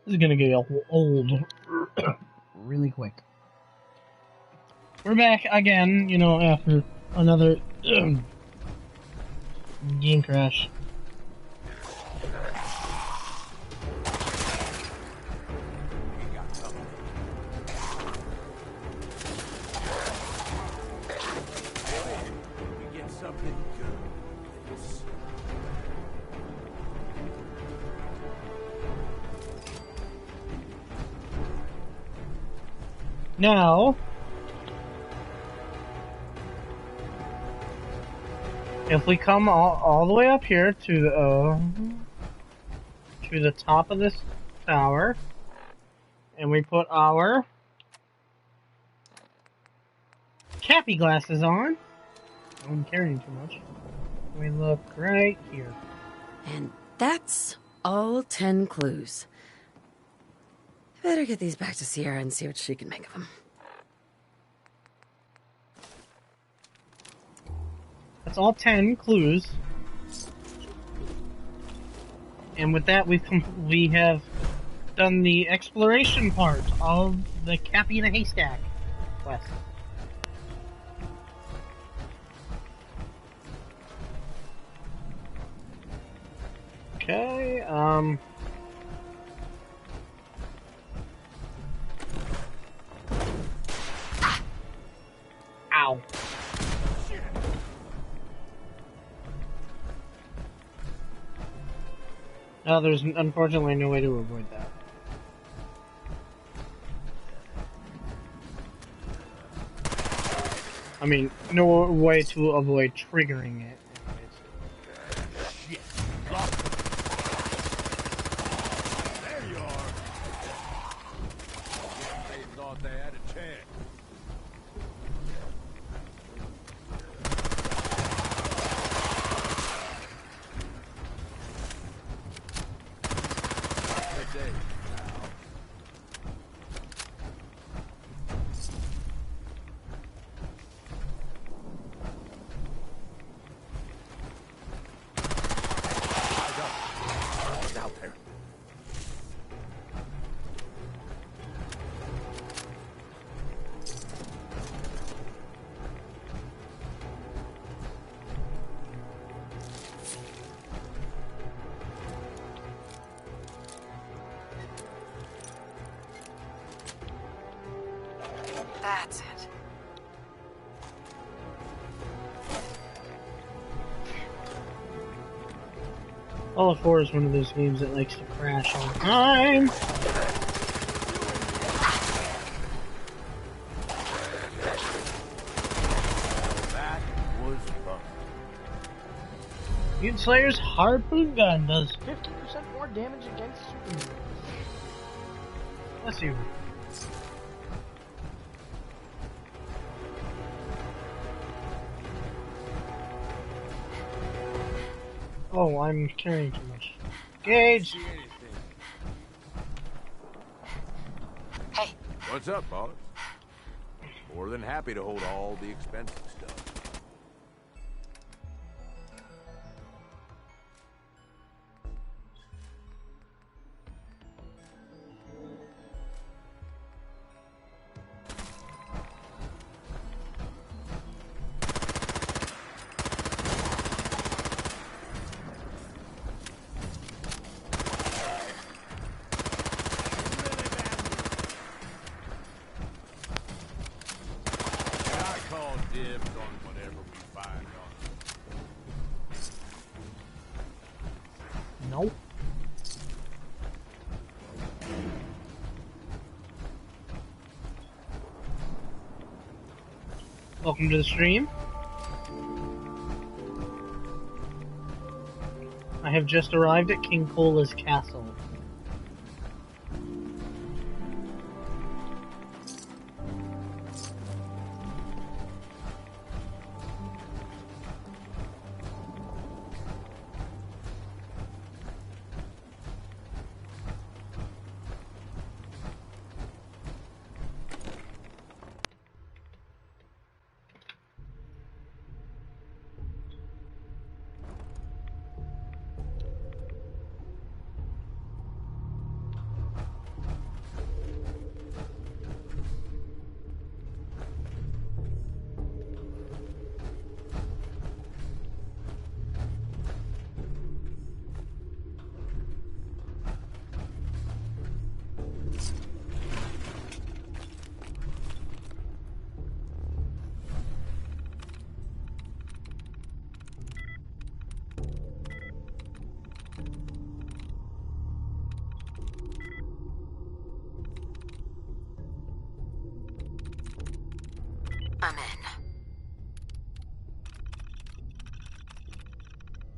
This is gonna get old really quick. We're back again, you know, after another game crash. Now, if we come all the way up here to the top of this tower, and we put our Cappy glasses on, I'm carrying too much. We look right here. And that's all 10 clues. Better get these back to Sierra and see what she can make of them. That's all 10 clues. And with that, we have done the exploration part of the Cappy in a Haystack quest. Okay, Ow. No, there's unfortunately no way to avoid that. I mean, no way to avoid triggering it. Shit. There you are. They thought they had a chance. Good day. Out there. That's it. Fallout 4 is one of those games that likes to crash all the time. That was fun. Mutant Slayer's harpoon gun does 50% more damage against superheroes. Bless you. Oh, I'm carrying too much. Gage! Hey. What's up, boss? More than happy to hold all the expensive stuff. I call dibs on whatever we find on. Nope. Welcome to the stream. I have just arrived at King Cola's castle.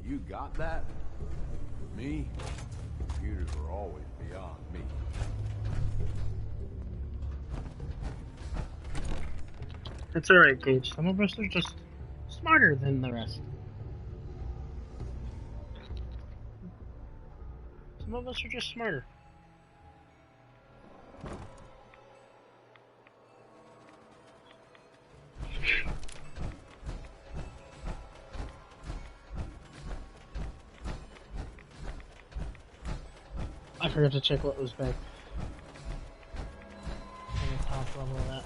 You got that? Me? Computers were always beyond me. It's alright, Gage. Some of us are just smarter than the rest. Some of us are just smarter. I forgot to check what was back on the top level of that.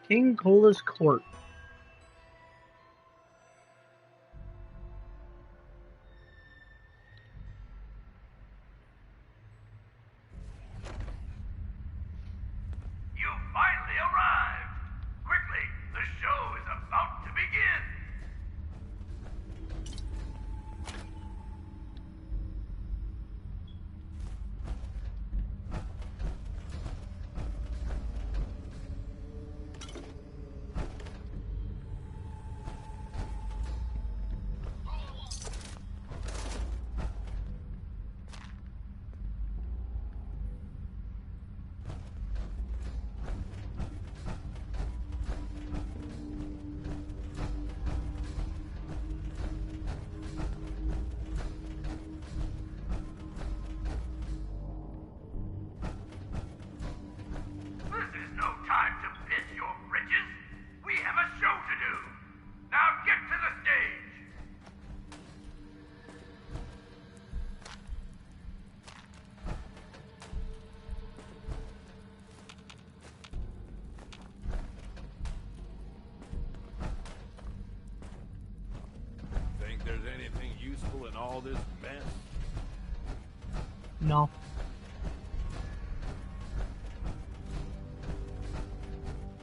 King Cola's Court. You finally arrived! Quickly, the show is about to begin! This is no time to pin your britches. We have a show to do. Now get to the stage. Think there's anything useful in all this mess? No.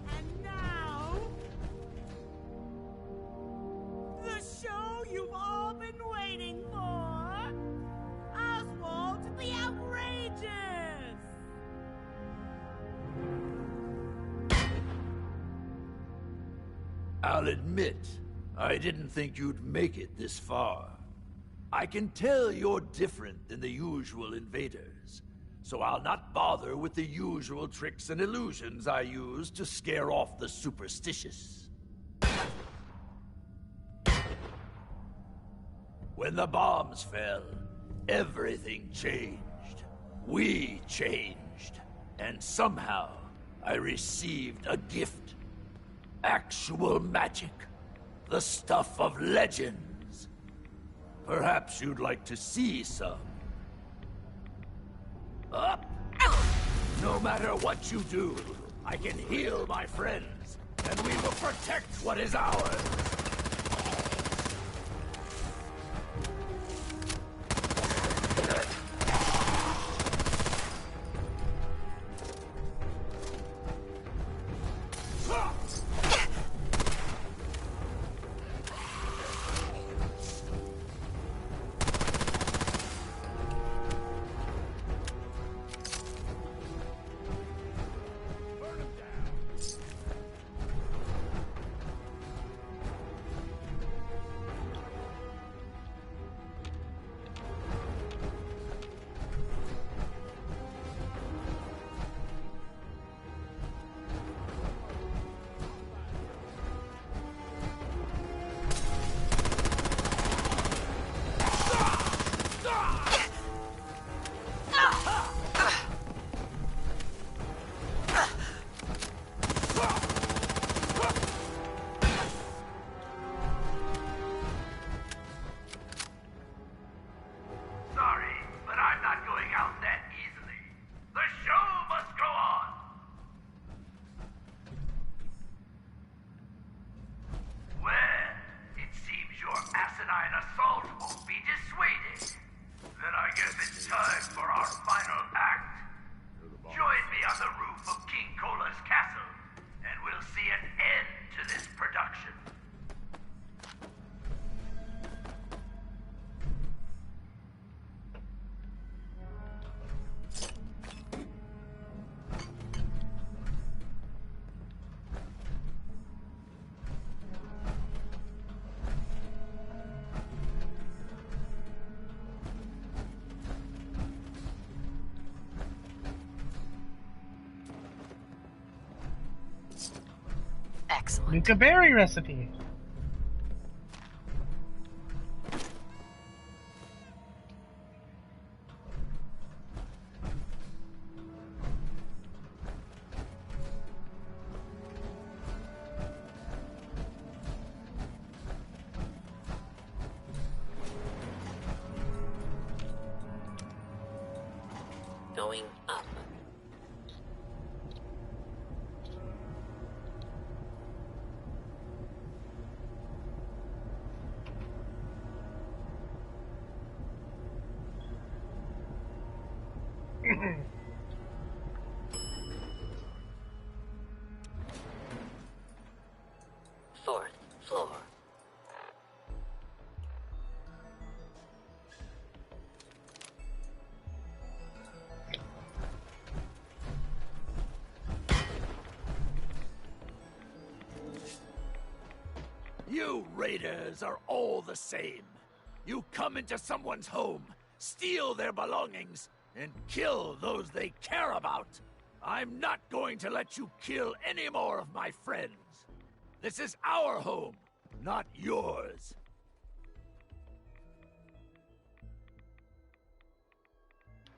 And now, the show you've all been waiting for, Oswald the Outrageous! I'll admit, I didn't think you'd make it this far. I can tell you're different than the usual invaders, so I'll not bother with the usual tricks and illusions I use to scare off the superstitious. When the bombs fell, everything changed. We changed. And somehow, I received a gift. Actual magic. The stuff of legends. Perhaps you'd like to see some. Up! No matter what you do, I can heal my friends, and we will protect what is ours. Excellent. Nuka berry recipe. Going up. Fourth floor. You raiders are all the same. You come into someone's home, steal their belongings, and kill those they care about. I'm not going to let you kill any more of my friends. This is our home, not yours.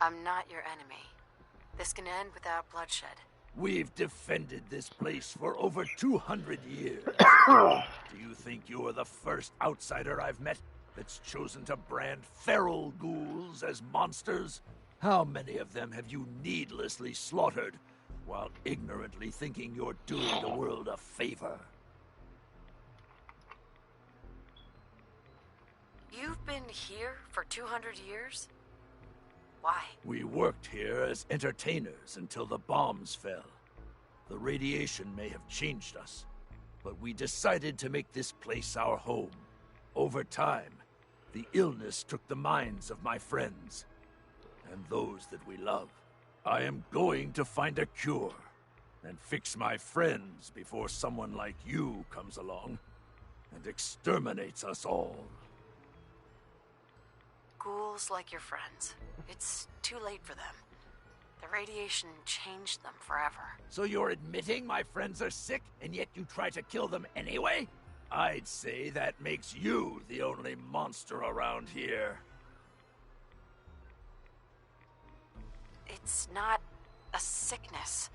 I'm not your enemy. This can end without bloodshed. We've defended this place for over 200 years. Do you think you're the first outsider I've met that's chosen to brand feral ghouls as monsters? How many of them have you needlessly slaughtered while ignorantly thinking you're doing the world a favor? You've been here for 200 years? Why? We worked here as entertainers until the bombs fell. The radiation may have changed us, but we decided to make this place our home. Over time, the illness took the minds of my friends, and those that we love. I am going to find a cure, and fix my friends before someone like you comes along, and exterminates us all. Ghouls like your friends. It's too late for them. The radiation changed them forever. So you're admitting my friends are sick, and yet you try to kill them anyway? I'd say that makes you the only monster around here. It's not a sickness.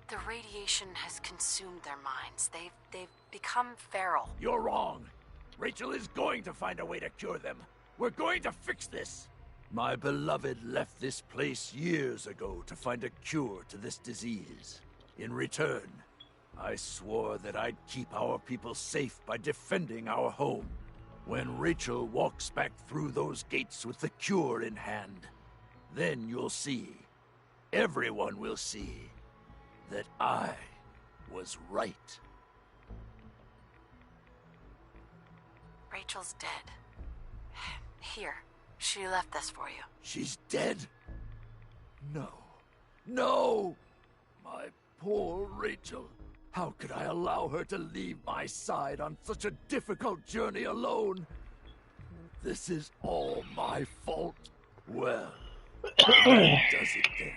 The radiation has consumed their minds. They've become feral. You're wrong. Rachel is going to find a way to cure them. We're going to fix this. My beloved left this place years ago to find a cure to this disease. In return, I swore that I'd keep our people safe by defending our home. When Rachel walks back through those gates with the cure in hand, then you'll see, everyone will see, that I was right. Rachel's dead. Here, she left this for you. She's dead? No. No! My poor Rachel. How could I allow her to leave my side on such a difficult journey alone? This is all my fault. Well, that does it then.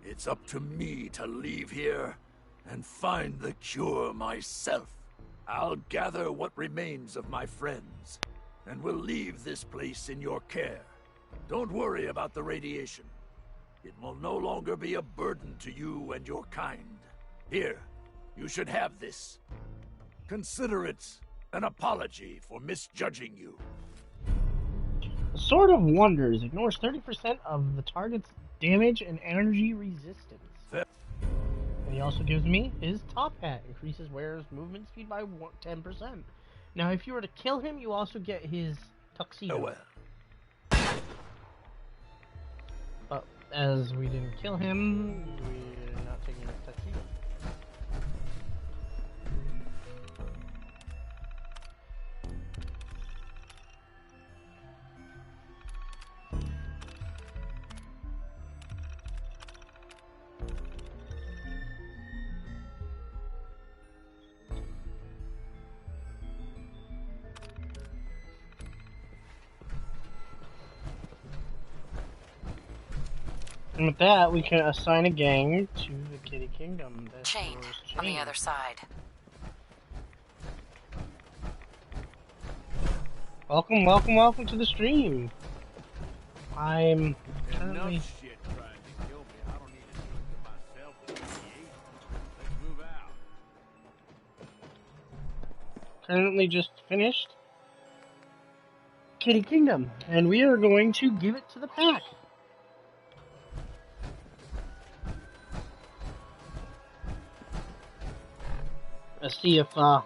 It's up to me to leave here and find the cure myself. I'll gather what remains of my friends, and we'll leave this place in your care. Don't worry about the radiation. It will no longer be a burden to you and your kind. Here, you should have this. Consider it an apology for misjudging you. The Sword of Wonders ignores 30% of the target's damage and energy resistance. And he also gives me his top hat. Increases wearer's movement speed by 10%. Now, if you were to kill him, you also get his tuxedo. Oh well. But as we didn't kill him, we're not taking his tuxedo. And with that, we can assign a gang to the Kitty Kingdom. That's Chained on the other side. Welcome, welcome, welcome to the stream. I'm Enough currently shit trying to kill me. I don't need to do it myself with radiation. Let's move out. currently just finished Kitty Kingdom, and we are going to give it to the pack. Let's see if Listen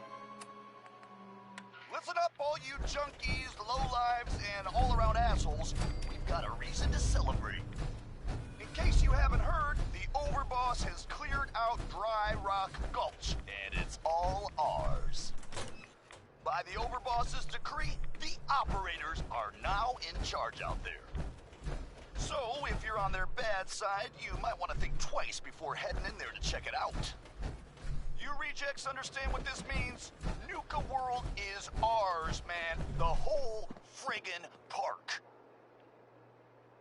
up, all you junkies, lowlives, and all-around assholes. We've got a reason to celebrate. In case you haven't heard, the Overboss has cleared out Dry Rock Gulch, and it's all ours. By the Overboss's decree, the operators are now in charge out there. So, if you're on their bad side, you might want to think twice before heading in there to check it out. You rejects understand what this means? Nuka World is ours, man. The whole friggin' park.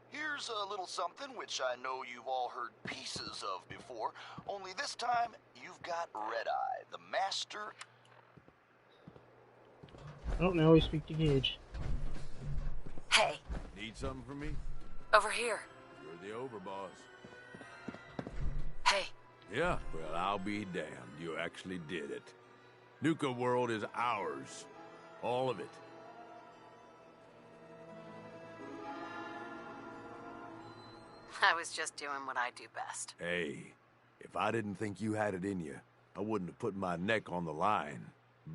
Here's a little something which I know you've all heard pieces of before, only this time you've got Red-Eye, the master. I don't know, we speak to Gage. Hey, Need something from me? over here. You're the overboss. Hey, Yeah, well, I'll be damned. You actually did it. Nuka World is ours. All of it. I was just doing what I do best. Hey, if I didn't think you had it in you, I wouldn't have put my neck on the line.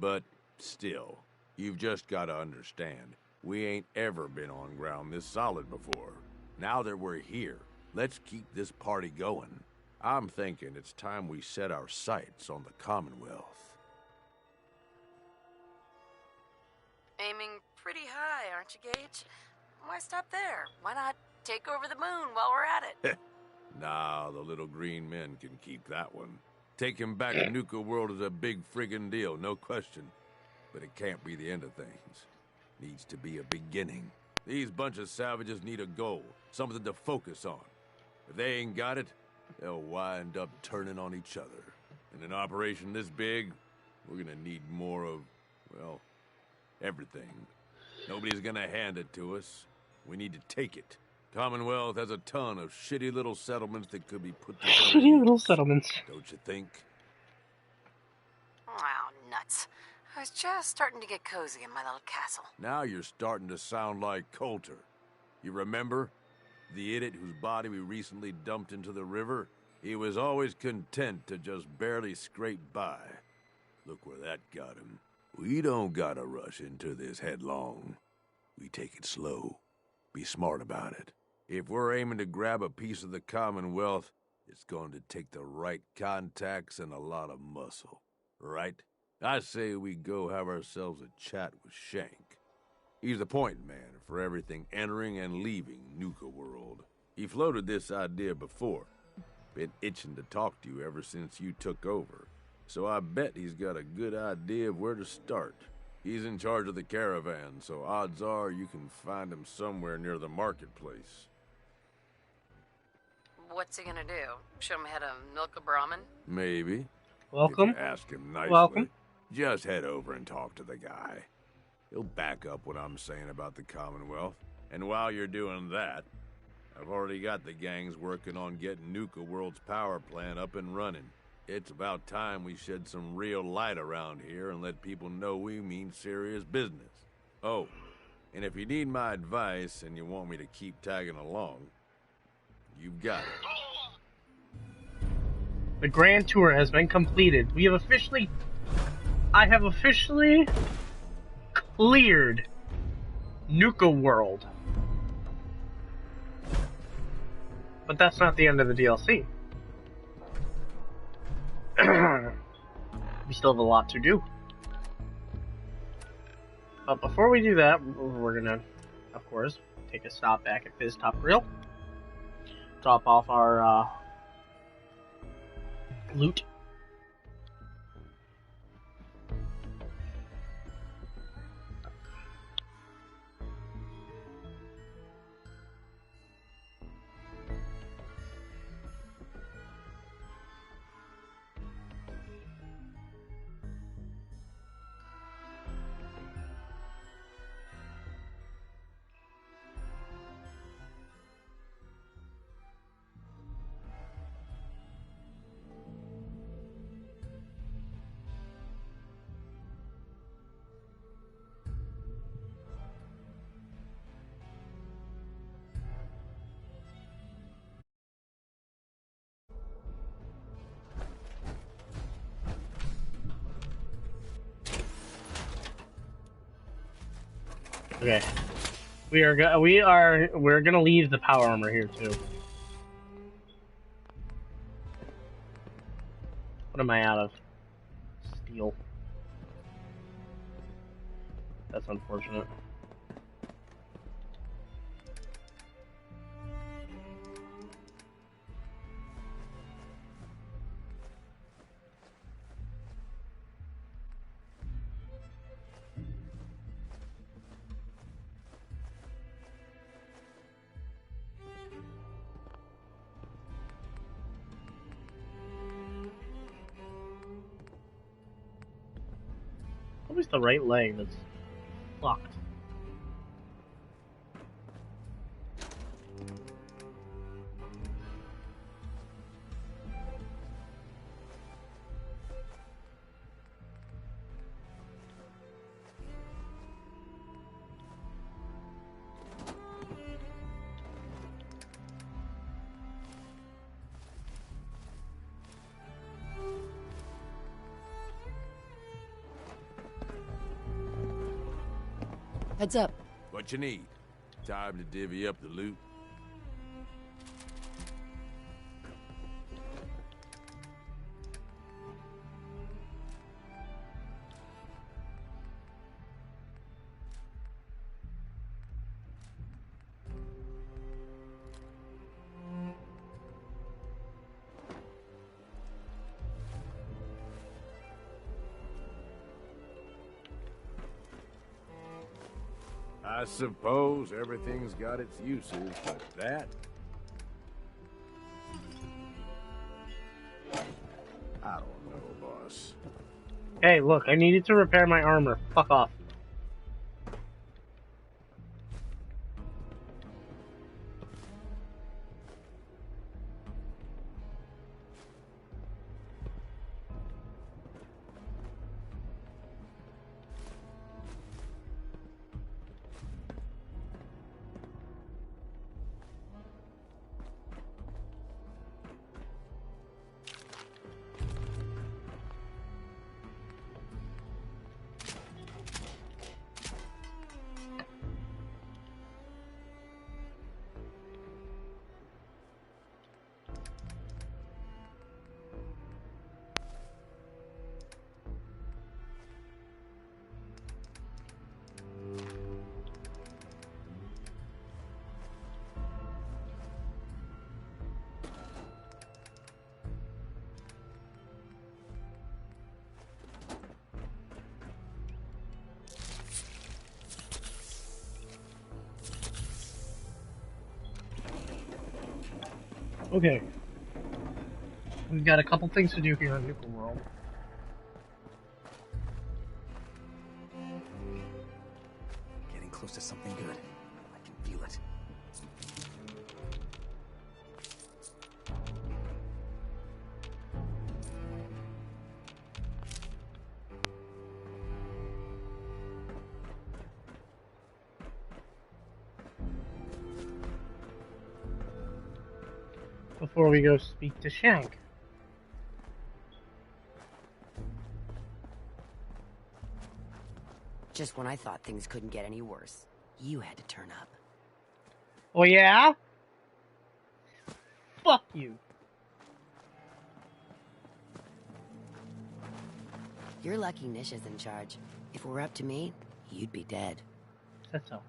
But still, you've just got to understand, we ain't ever been on ground this solid before. Now that we're here, let's keep this party going. I'm thinking it's time we set our sights on the Commonwealth. Aiming pretty high, aren't you, Gage? Why stop there? Why not take over the moon while we're at it? Nah, the little green men can keep that one. Taking back Nuka World is a big friggin' deal, no question. But it can't be the end of things. Needs to be a beginning. These bunch of savages need a goal, something to focus on. If they ain't got it, they'll wind up turning on each other. In an operation this big, We're gonna need more of, well, everything. Nobody's gonna hand it to us. We need to take it. Commonwealth has a ton of shitty little settlements that could be put together. Shitty little settlements. Don't you think? Wow, nuts. I was just starting to get cozy in my little castle. Now you're starting to sound like Coulter. You remember? The idiot whose body we recently dumped into the river? He was always content to just barely scrape by. Look where that got him. We don't gotta rush into this headlong. We take it slow. Be smart about it. If we're aiming to grab a piece of the Commonwealth, it's going to take the right contacts and a lot of muscle. Right? I say we go have ourselves a chat with Shank. He's the point man for everything entering and leaving Nuka World. He floated this idea before. Been itching to talk to you ever since you took over. So I bet he's got a good idea of where to start. He's in charge of the caravan, so odds are you can find him somewhere near the marketplace. What's he gonna do? Show him how to milk a Brahmin? Maybe. Welcome. If you ask him nicely. Welcome. Just head over and talk to the guy. He'll back up what I'm saying about the Commonwealth. And while you're doing that, I've already got the gangs working on getting Nuka World's power plant up and running. It's about time we shed some real light around here and let people know we mean serious business. Oh, and if you need my advice and you want me to keep tagging along, you've got it. The grand tour has been completed. I have officially cleared Nuka World. But that's not the end of the DLC. We still have a lot to do. But before we do that, we're gonna, of course, take a stop back at Fizz Top Grill. Drop off our loot. Okay, we're gonna leave the power armor here too. What am I out of? Steel. That's unfortunate. Always the right leg that's locked. Heads up. What you need? Time to divvy up the loot? I suppose everything's got its uses, but that... I don't know, boss. Hey, look, I needed to repair my armor. Fuck off. Okay. We've got a couple things to do here in Nuka World. Getting close to something good. I can feel it. Before we go speak to Shank. Just when I thought things couldn't get any worse, you had to turn up. Oh yeah? Fuck you. You're lucky Nish is in charge. If it were up to me, you'd be dead. Said so.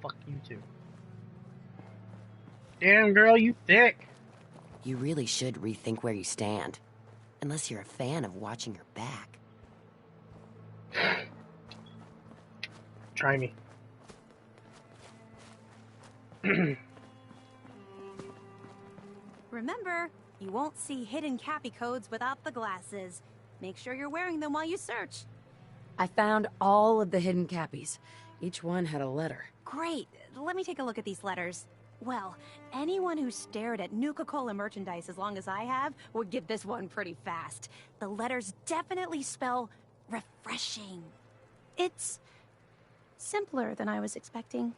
Fuck you too. Damn girl, you thick. You really should rethink where you stand. Unless you're a fan of watching your back. Try me. Remember, you won't see hidden Cappy codes without the glasses. Make sure you're wearing them while you search. I found all of the hidden Cappies. Each one had a letter. Great. Let me take a look at these letters. Well, anyone who stared at Nuka-Cola merchandise as long as I have would get this one pretty fast. The letters definitely spell refreshing. It's simpler than I was expecting.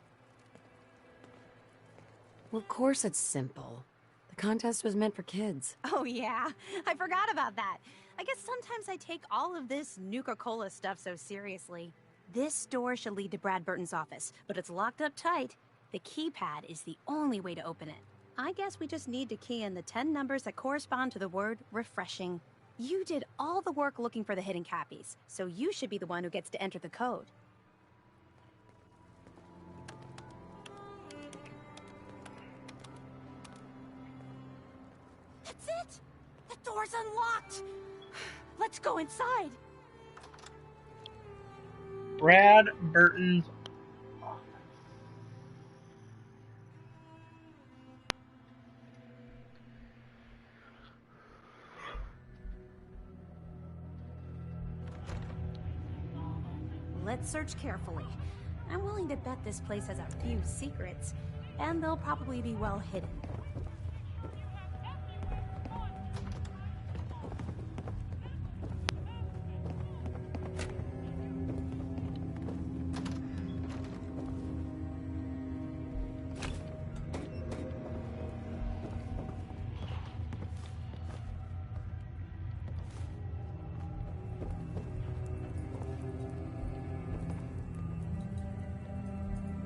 Well, of course it's simple. The contest was meant for kids. Oh yeah, I forgot about that. I guess sometimes I take all of this Nuka-Cola stuff so seriously. This door should lead to Brad Burton's office, but it's locked up tight. The keypad is the only way to open it. I guess we just need to key in the 10 numbers that correspond to the word refreshing. You did all the work looking for the hidden Cappies, so you should be the one who gets to enter the code. That's it! The door's unlocked! Let's go inside! Brad Burton's office. Let's search carefully. I'm willing to bet this place has a few secrets, and they'll probably be well hidden.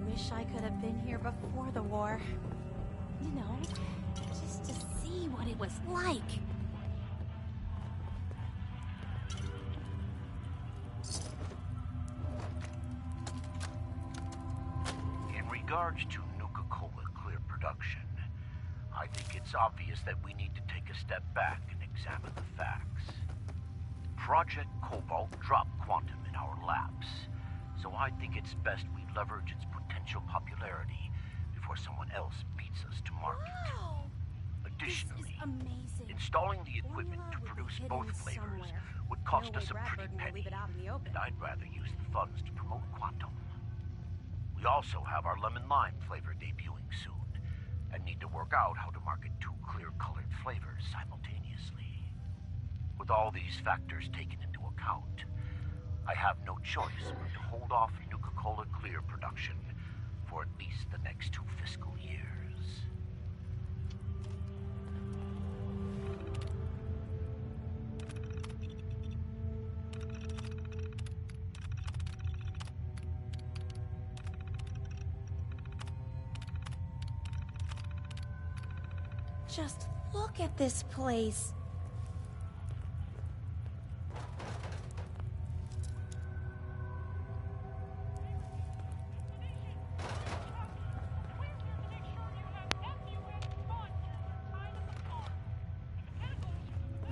Wish I could have been here before the war. You know, just to see what it was like. In regards to Nuka-Cola Clear production, I think it's obvious that we need to take a step back and examine the facts. Project Cobalt dropped Quantum in our laps, so I think it's best we leverage its potential popularity before someone else beats us to market. Wow. Additionally, amazing. installing the equipment to Formula would be produce hidden both flavors somewhere. would cost No us a way pretty Bradburton will penny, leave it out in the open. and I'd rather use the funds to promote Quantum. We also have our lemon lime flavor debuting soon, and need to work out how to market two clear-colored flavors simultaneously. With all these factors taken into account, I have no choice but to hold off Nuka-Cola Clear production for at least the next 2 fiscal years. Just look at this place.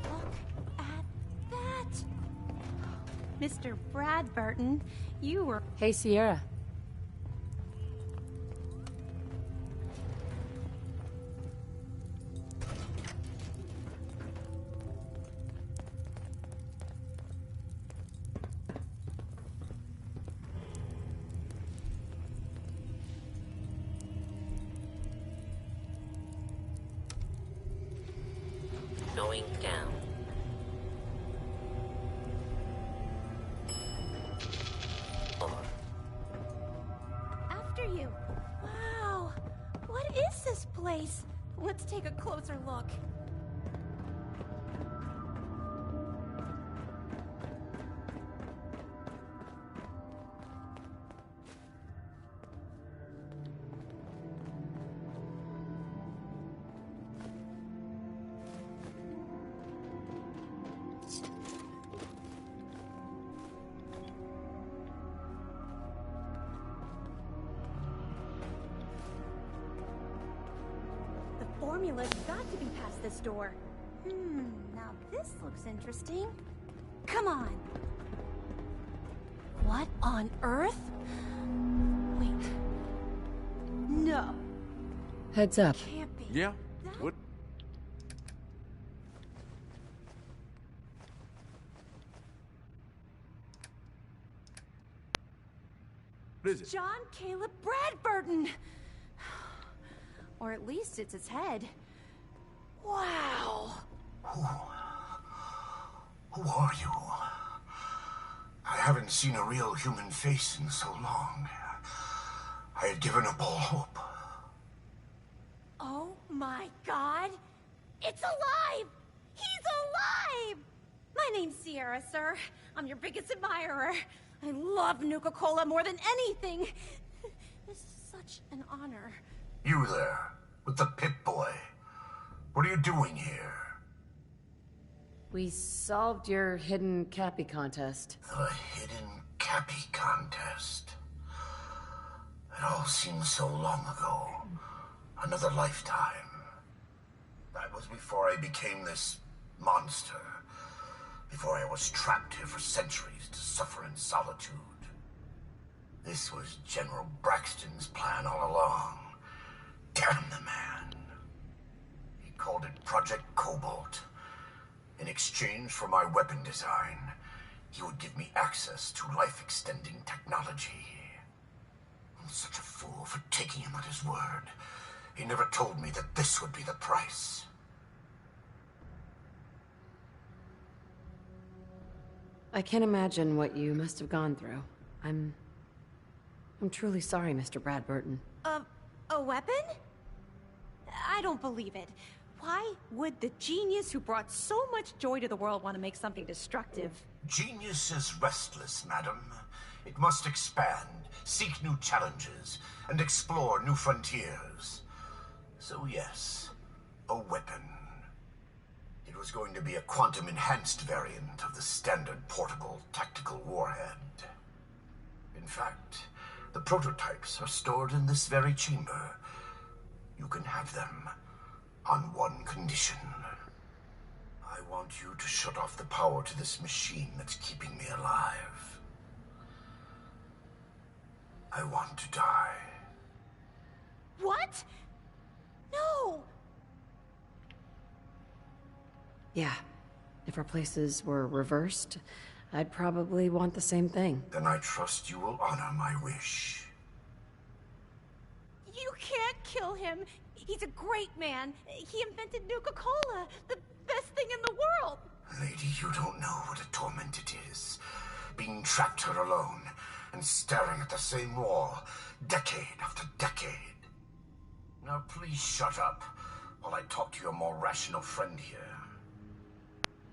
Look at that! Mr. Bradburton, you were... Hey, Sierra. Going down. After you. Wow. What is this place? Let's take a closer look. The formula's got to be past this door. Now this looks interesting. Come on. What on earth? Wait. No, Heads up. can't be. Yeah? That- What? What is it? John Caleb Bradburton! Or at least it's his head. Wow! Who are you? I haven't seen a real human face in so long. I had given up all hope. Oh my god! It's alive! He's alive! My name's Sierra, sir. I'm your biggest admirer. I love Nuka-Cola more than anything. This is such an honor. You there, with the Pip-Boy. What are you doing here? We solved your hidden Cappy contest. The hidden Cappy contest. It all seems so long ago. Another lifetime. That was before I became this monster. Before I was trapped here for centuries to suffer in solitude. This was General Braxton's plan all along. Damn the man. He called it Project Cobalt. In exchange for my weapon design, he would give me access to life-extending technology. I'm such a fool for taking him at his word. He never told me that this would be the price. I can't imagine what you must have gone through. I'm truly sorry, Mr. Bradburton. A weapon? I don't believe it. Why would the genius who brought so much joy to the world want to make something destructive? Genius is restless, madam. It must expand, seek new challenges, and explore new frontiers. So yes, a weapon. It was going to be a quantum-enhanced variant of the standard portable tactical warhead. In fact, the prototypes are stored in this very chamber. You can have them on one condition. I want you to shut off the power to this machine that's keeping me alive. I want to die. What? No! Yeah. If our places were reversed, I'd probably want the same thing. Then I trust you will honor my wish. You can't kill him. He's a great man. He invented Nuka-Cola, the best thing in the world. Lady, you don't know what a torment it is. Being trapped here alone and staring at the same wall, decade after decade. Now please shut up while I talk to your more rational friend here.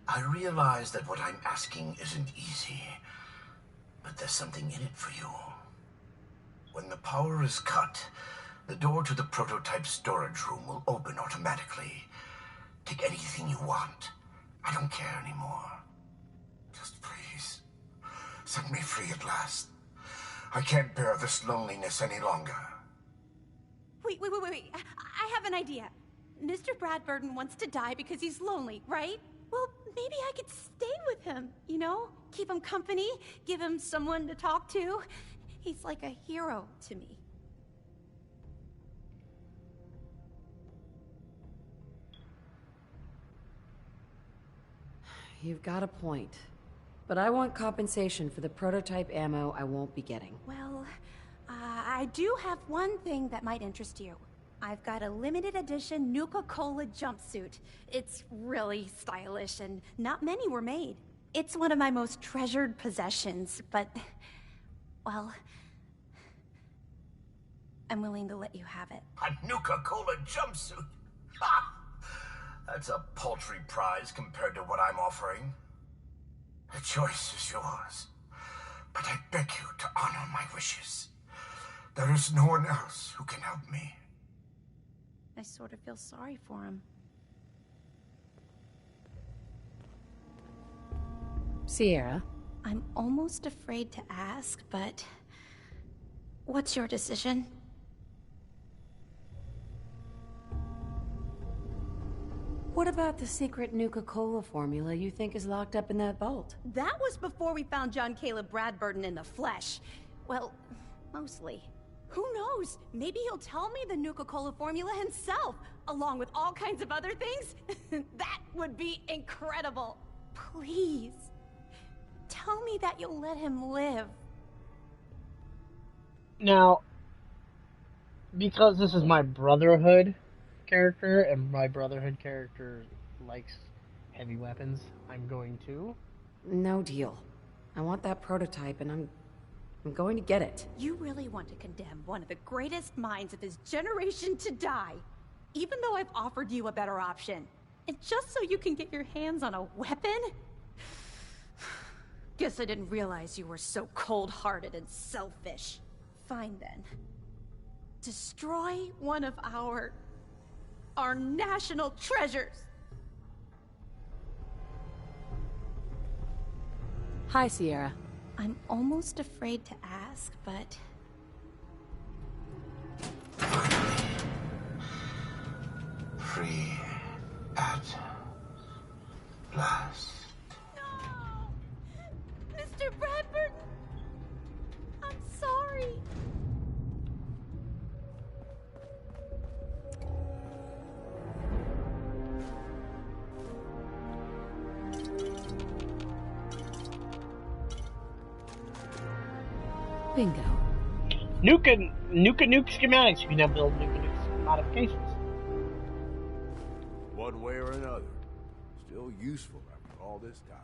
I realize that what I'm asking isn't easy, but there's something in it for you. When the power is cut, the door to the prototype storage room will open automatically. Take anything you want. I don't care anymore. Just please, set me free at last. I can't bear this loneliness any longer. Wait. I have an idea. Mr. Bradburton wants to die because he's lonely, right? Well, maybe I could stay with him, you know? Keep him company, give him someone to talk to. He's like a hero to me. You've got a point. But I want compensation for the prototype ammo I won't be getting. Well, I do have one thing that might interest you. I've got a limited edition Nuka-Cola jumpsuit. It's really stylish and not many were made. It's one of my most treasured possessions, but, well, I'm willing to let you have it. A Nuka-Cola jumpsuit? Ha! That's a paltry prize compared to what I'm offering. The choice is yours, but I beg you to honor my wishes. There is no one else who can help me. I sort of feel sorry for him. Sierra? I'm almost afraid to ask, but what's your decision? What about the secret Nuka-Cola formula you think is locked up in that vault? That was before we found John Caleb Bradburton in the flesh. Well, mostly. Who knows? Maybe he'll tell me the Nuka-Cola formula himself, along with all kinds of other things. That would be incredible. Please, tell me that you'll let him live. Now, because this is my Brotherhood character, and my Brotherhood character likes heavy weapons, I'm going to. No deal. I want that prototype, and I'm going to get it. You really want to condemn one of the greatest minds of his generation to die, even though I've offered you a better option. And just so you can get your hands on a weapon? Guess I didn't realize you were so cold-hearted and selfish. Fine then. Destroy one of our national treasures. Hi, Sierra. I'm almost afraid to ask, but... Free at last. No! Mr. Bradburton! I'm sorry. Bingo. Nuka Nuke schematics. You can now build Nuka Nuke modifications. One way or another. Still useful after all this time.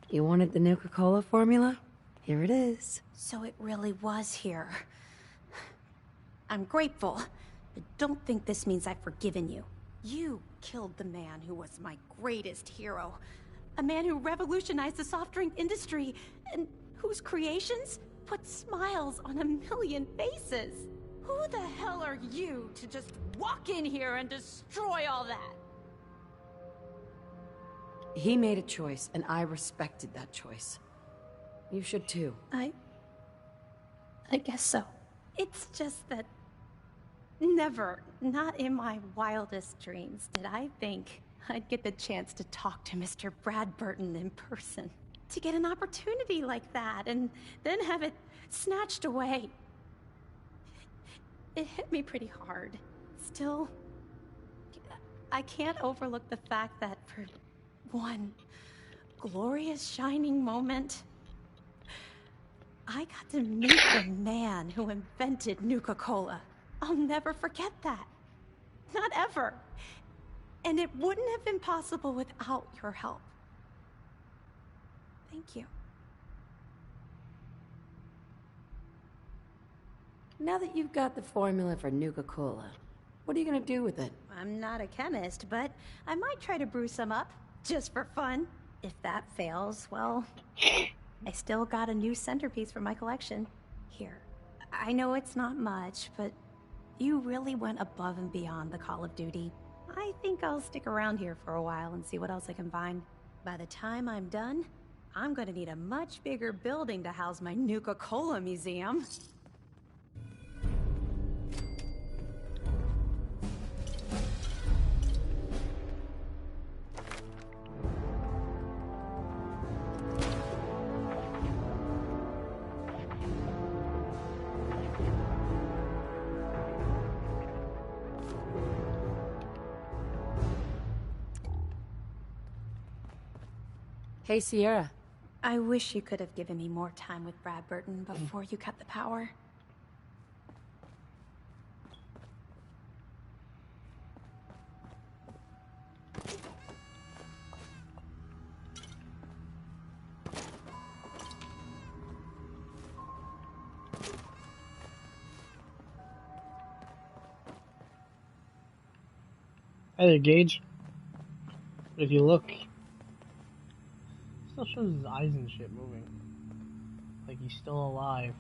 You wanted the Nuka-Cola formula? Here it is. So it really was here. I'm grateful, but don't think this means I've forgiven you. You killed the man who was my greatest hero. A man who revolutionized the soft drink industry, and whose creations put smiles on a million faces. Who the hell are you to just walk in here and destroy all that? He made a choice, and I respected that choice. You should too. I guess so. It's just that never, not in my wildest dreams, did I think I'd get the chance to talk to Mr. Bradburton in person. To get an opportunity like that, and then have it snatched away. It hit me pretty hard. Still, I can't overlook the fact that for one glorious shining moment, I got to meet the man who invented Nuka-Cola. I'll never forget that. Not ever. And it wouldn't have been possible without your help. Thank you. Now that you've got the formula for Nuka-Cola, what are you gonna do with it? I'm not a chemist, but I might try to brew some up, just for fun. If that fails, well, I still got a new centerpiece for my collection. Here. I know it's not much, but you really went above and beyond the Call of Duty. I think I'll stick around here for a while and see what else I can find. By the time I'm done, I'm gonna need a much bigger building to house my Nuka-Cola museum. Hey, Sierra. I wish you could have given me more time with Brad Burton before you cut the power. Hi there, Gage. If you look, still shows his eyes and shit moving. Like he's still alive.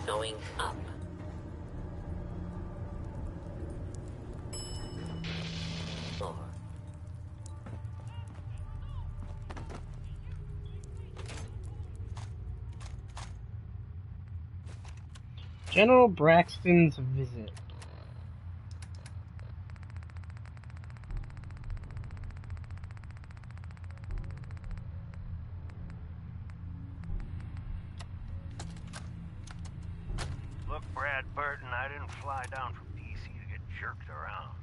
Going up. More. General Braxton's visit. Look, Brad Burton, I didn't fly down from DC to get jerked around.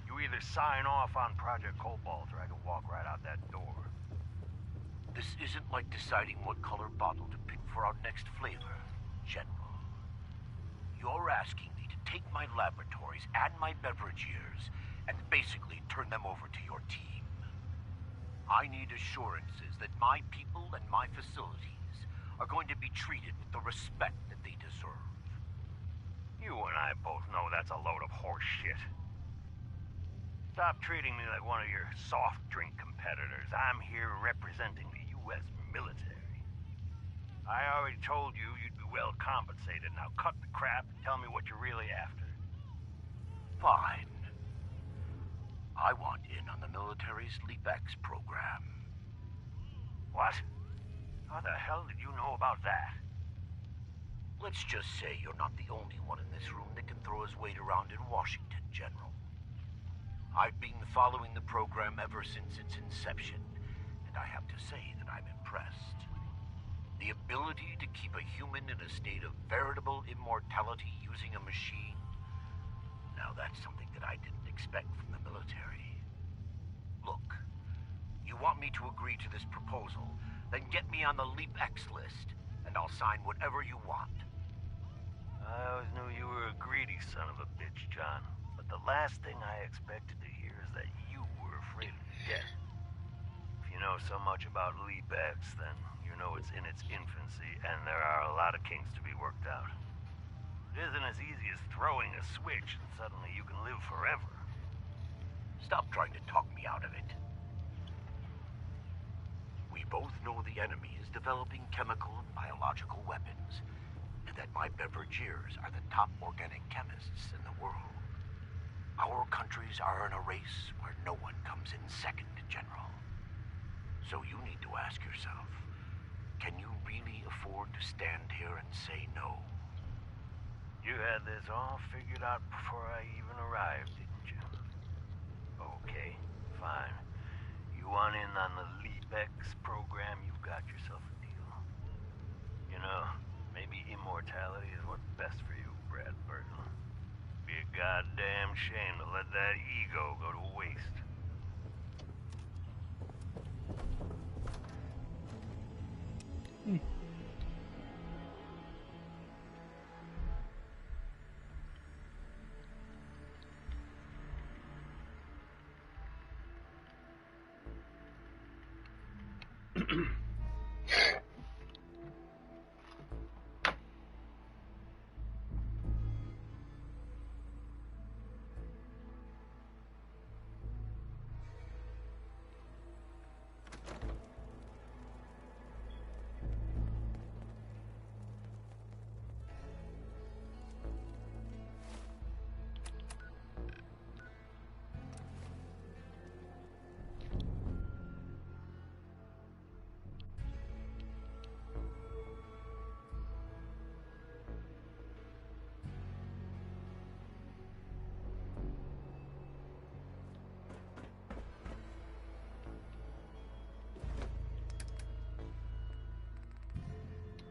You either sign off on Project Cobalt or I can walk right out that door. This isn't like deciding what color bottle to pick for our next flavor, General. You're asking me to take my laboratories and my beverage years and basically turn them over to your team. I need assurances that my people and my facilities are going to be treated with the respect that they deserve. You and I both know that's a load of horse shit. Stop treating me like one of your soft drink competitors. I'm here representing the U.S. military. I already told you you'd be well compensated. Now cut the crap and tell me what you're really after. Fine. I want in on the military's LeapX program. What? How the hell did you know about that? Let's just say you're not the only one in this room that can throw his weight around in Washington, General. I've been following the program ever since its inception, and I have to say that I'm impressed. The ability to keep a human in a state of veritable immortality using a machine, now that's something that I didn't expect from the military. Look, you want me to agree to this proposal, then get me on the LeapX list, and I'll sign whatever you want. I always knew you were a greedy son of a bitch, John. But the last thing I expected to hear is that you were afraid of death. If you know so much about LeapX, then you know it's in its infancy, and there are a lot of kinks to be worked out. It isn't as easy as throwing a switch and suddenly you can live forever. Stop trying to talk me out of it. We've both know the enemy is developing chemical and biological weapons, and that my Beverageers are the top organic chemists in the world. Our countries are in a race where no one comes in second, General. So you need to ask yourself, can you really afford to stand here and say no? You had this all figured out before I even arrived, didn't you? Okay, fine. You want in on the LEAP-X program, you've got yourself a deal. You know, maybe immortality is what's best for you, Brad Burton. Be a goddamn shame to let that ego go to waste.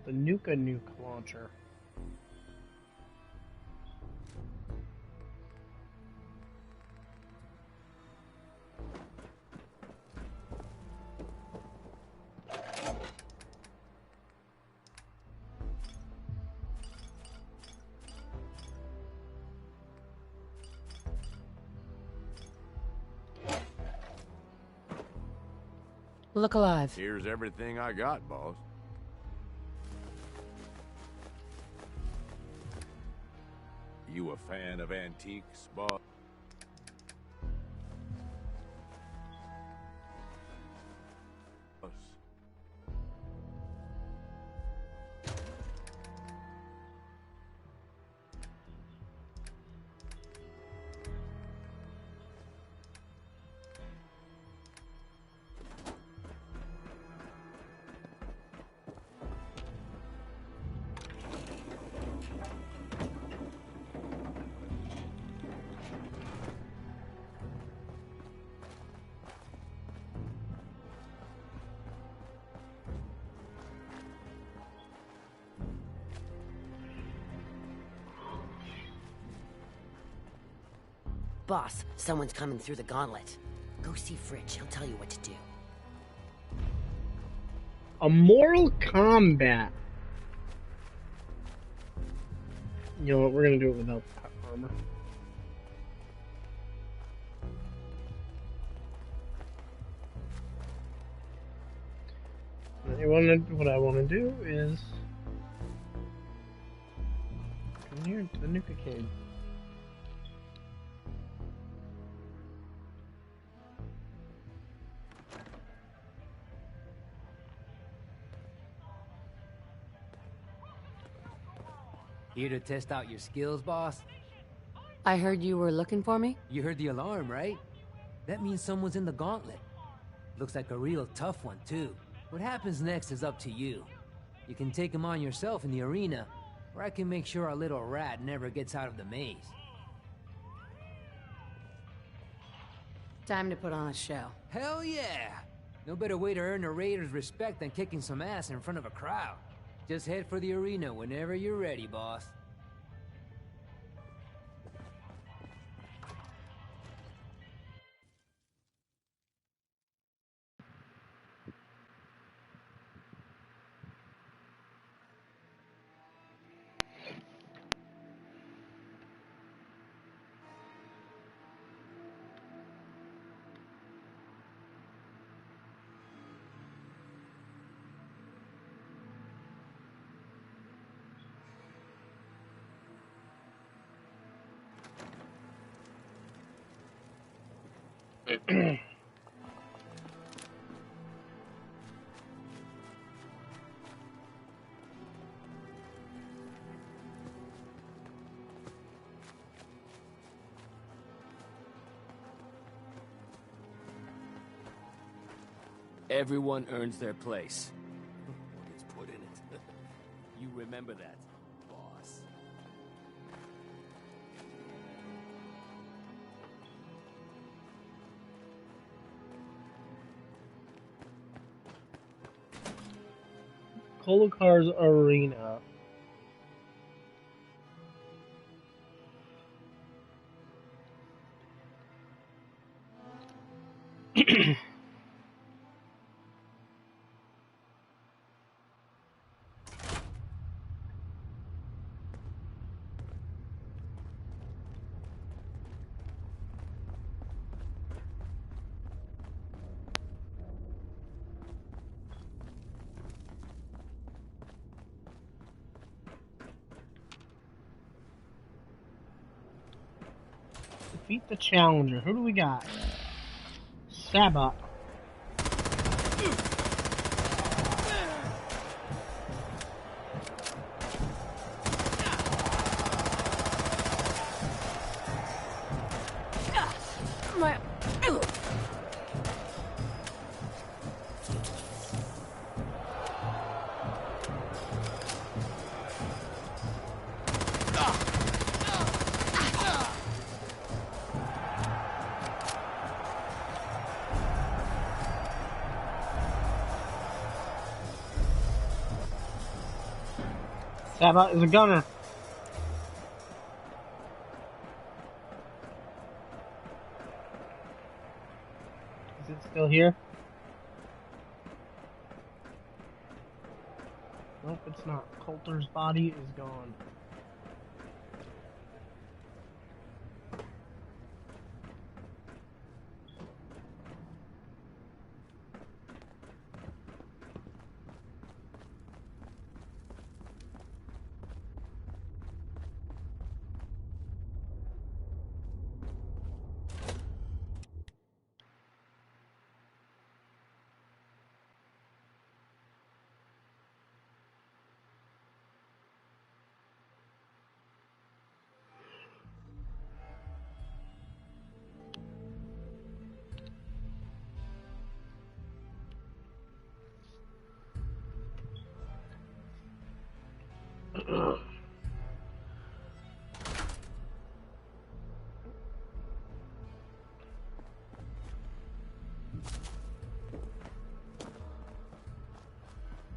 The Nuka Nuke launcher. Look alive. Here's everything I got, boss. You a fan of antiques, boss? Boss, someone's coming through the gauntlet. Go see Fridge. He'll tell you what to do. A Mortal Kombat. You know what? We're gonna do it without armor. What I want to do is come here to the Nuka Cave. Here to test out your skills, boss? I heard you were looking for me? You heard the alarm, right? That means someone's in the gauntlet. Looks like a real tough one, too. What happens next is up to you. You can take him on yourself in the arena, or I can make sure our little rat never gets out of the maze. Time to put on a show. Hell yeah! No better way to earn a raider's respect than kicking some ass in front of a crowd. Just head for the arena whenever you're ready, boss. Everyone earns their place. What gets put in it? You remember that, boss. Kolokar's Arena. Defeat the challenger. Who do we got? Sabot. Sabot is a gunner. Is it still here? Nope, it's not. Coulter's body is gone.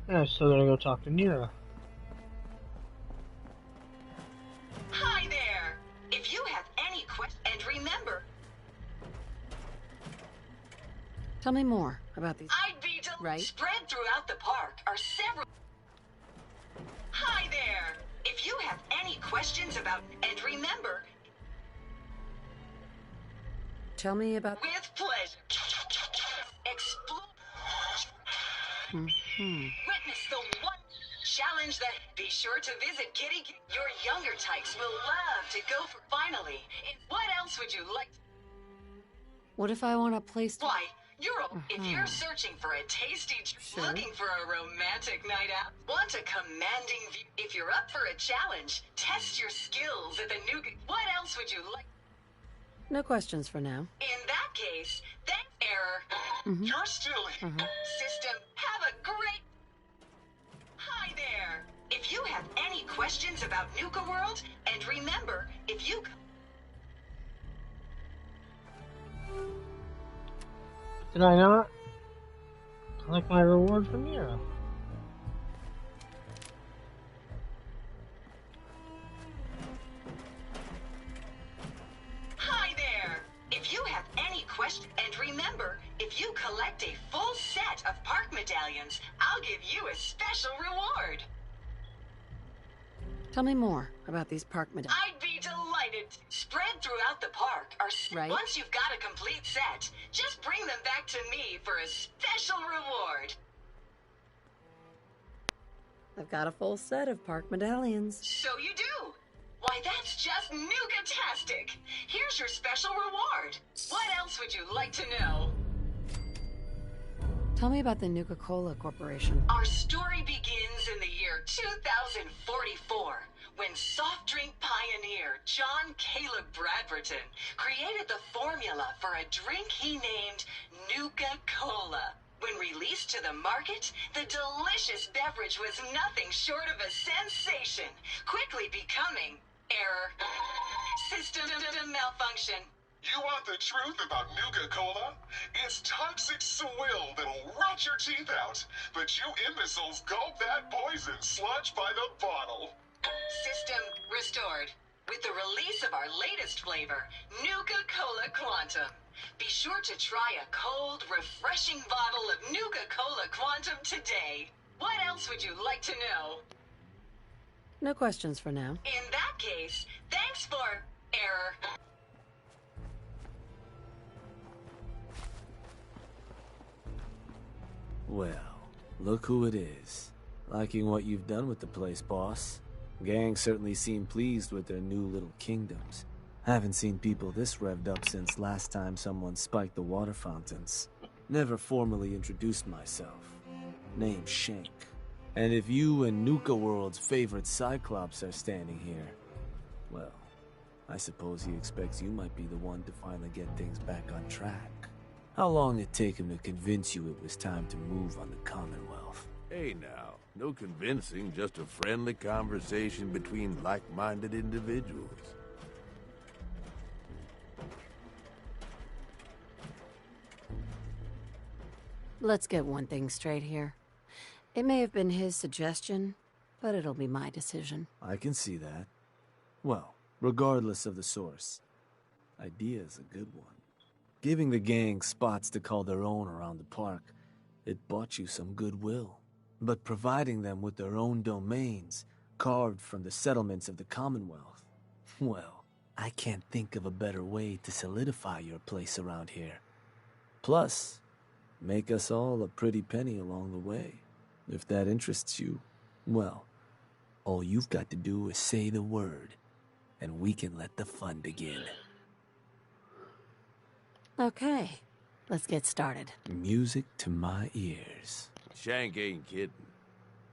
Yeah, so they're gonna go talk to Nira. Hi there! If you have any questions, and remember... Tell me more about these... I'd be right? Spread throughout the park are several... Hi there! If you have any questions about... And remember... Tell me about... With pleasure. Explore... Witness the one challenge that... Be sure to visit Kitty. Your younger types will love to go for... Finally, what else would you like... What if I want a place to... Why, if you're searching for a tasty... Looking for a romantic night out? Want a commanding view? If you're up for a challenge, test your skills at the new... What else would you like? No questions for now. In that case, then error. You're still system. Have a great... Hi there. If you have any questions about Nuka World, and remember, if you... Did I not collect my reward from Nira? Hi there! If you have any questions, and remember, if you collect a full set of park medallions, I'll give you a special reward. Tell me more about these park medallions. I'd be delighted. Spread throughout the park are... Once you've got a complete set, just bring them back to me for a special reward. I've got a full set of park medallions. So you do? Why, that's just Nuka-tastic. Here's your special reward. What else would you like to know? Tell me about the Nuka-Cola Corporation. Our story begins in the year 2044, when soft drink pioneer John Caleb Bradberton created the formula for a drink he named Nuka-Cola. When released to the market, the delicious beverage was nothing short of a sensation, quickly becoming error. System malfunction. You want the truth about Nuka-Cola? It's toxic swill that'll rot your teeth out, but you imbeciles gulp that poison sludge by the bottle. System restored. With the release of our latest flavor, Nuka-Cola Quantum. Be sure to try a cold, refreshing bottle of Nuka-Cola Quantum today. What else would you like to know? No questions for now. In that case, thanks for error. Well, look who it is. Liking what you've done with the place, boss. Gang certainly seem pleased with their new little kingdoms. Haven't seen people this revved up since last time someone spiked the water fountains. Never formally introduced myself. Name's Shank. And if you and Nuka World's favorite Cyclops are standing here, well, I suppose he expects you might be the one to finally get things back on track. How long did it take him to convince you it was time to move on the Commonwealth? Hey now, no convincing, just a friendly conversation between like-minded individuals. Let's get one thing straight here. It may have been his suggestion, but it'll be my decision. I can see that. Well, regardless of the source, idea's a good one. Giving the gang spots to call their own around the park, it bought you some goodwill. But providing them with their own domains, carved from the settlements of the Commonwealth, well, I can't think of a better way to solidify your place around here. Plus, make us all a pretty penny along the way. If that interests you, well, all you've got to do is say the word, and we can let the fun begin. Okay, let's get started. Music to my ears. Shank ain't kidding.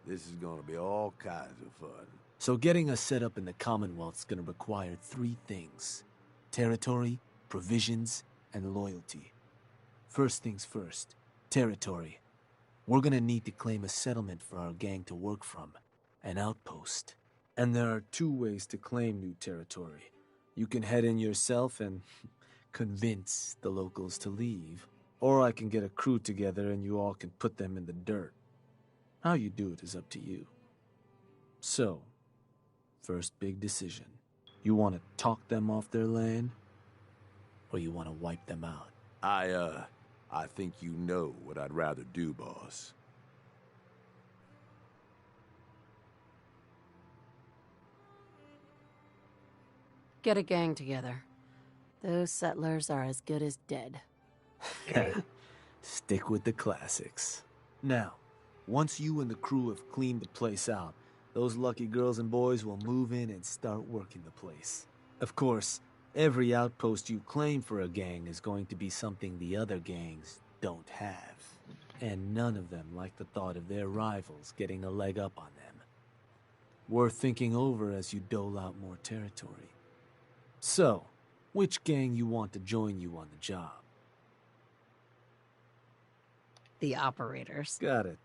This is gonna be all kinds of fun. So getting us set up in the Commonwealth's gonna require 3 things. Territory, provisions, and loyalty. First things first, territory. We're gonna need to claim a settlement for our gang to work from, an outpost. And there are 2 ways to claim new territory. You can head in yourself and convince the locals to leave, or I can get a crew together and you all can put them in the dirt. How you do it is up to you. So, first big decision. You want to talk them off their land, or you want to wipe them out? I think you know what I'd rather do, boss. Get a gang together. Those settlers are as good as dead. Stick with the classics. Now, once you and the crew have cleaned the place out, those lucky girls and boys will move in and start working the place. Of course, every outpost you claim for a gang is going to be something the other gangs don't have. And none of them like the thought of their rivals getting a leg up on them. Worth thinking over as you dole out more territory. So, which gang you want to join you on the job? The operators. Got it.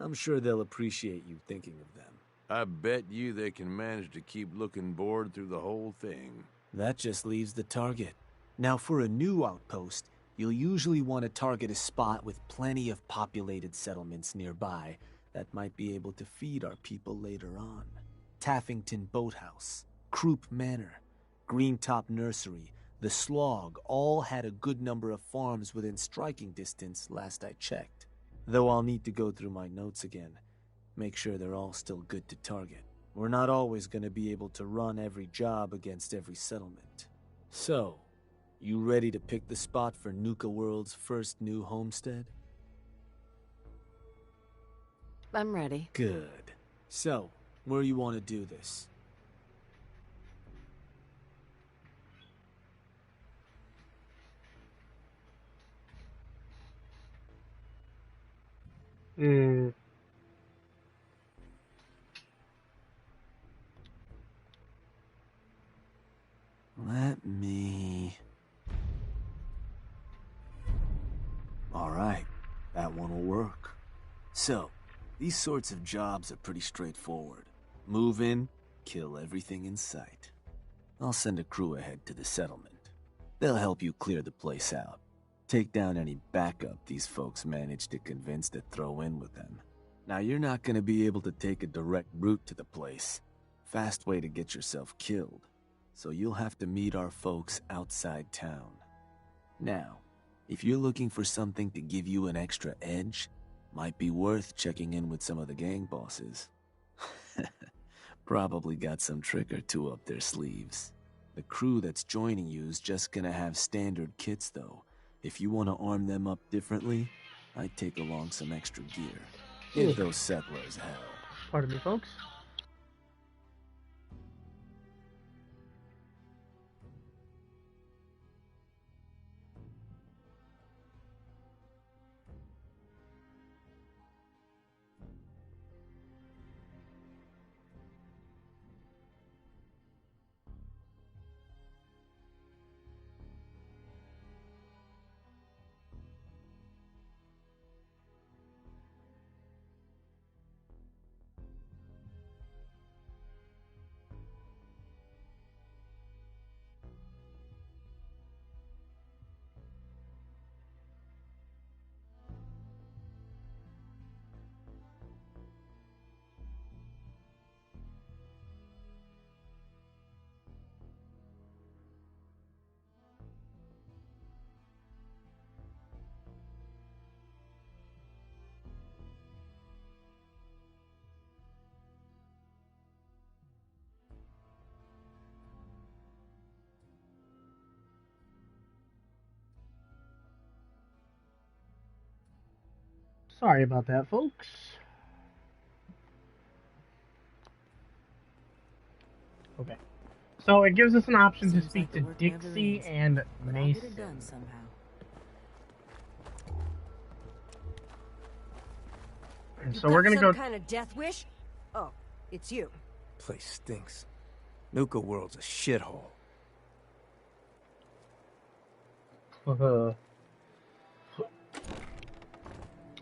I'm sure they'll appreciate you thinking of them. I bet you they can manage to keep looking bored through the whole thing. That just leaves the target. Now, for a new outpost, you'll usually want to target a spot with plenty of populated settlements nearby that might be able to feed our people later on. Taffington Boathouse, Croup Manor, Greentop Nursery, the Slog all had a good number of farms within striking distance last I checked. Though I'll need to go through my notes again, make sure they're all still good to target. We're not always going to be able to run every job against every settlement. So, you ready to pick the spot for Nuka World's first new homestead? I'm ready. Good. So, where you want to do this? Let me... All right, that one will So, these sorts of jobs are pretty straightforward. Move in, kill everything in sight. I'll send a crew ahead to the settlement. They'll help you clear the place out. Take down any backup these folks manage to convince to throw in with them. Now, you're not gonna be able to take a direct route to the place. Fast way to get yourself killed. So you'll have to meet our folks outside town. Now, if you're looking for something to give you an extra edge, might be worth checking in with some of the gang bosses. Probably got some trick or two up their sleeves. The crew that's joining you's just gonna have standard kits though. If you want to arm them up differently, I'd take along some extra gear. Give those settlers hell. Pardon me, folks. Sorry about that, folks. Okay. So it gives us an option to speak to Dixie and Mason. And so we're gonna go. Some kind of death wish? Oh, it's you. Place stinks. Nuka World's a shithole.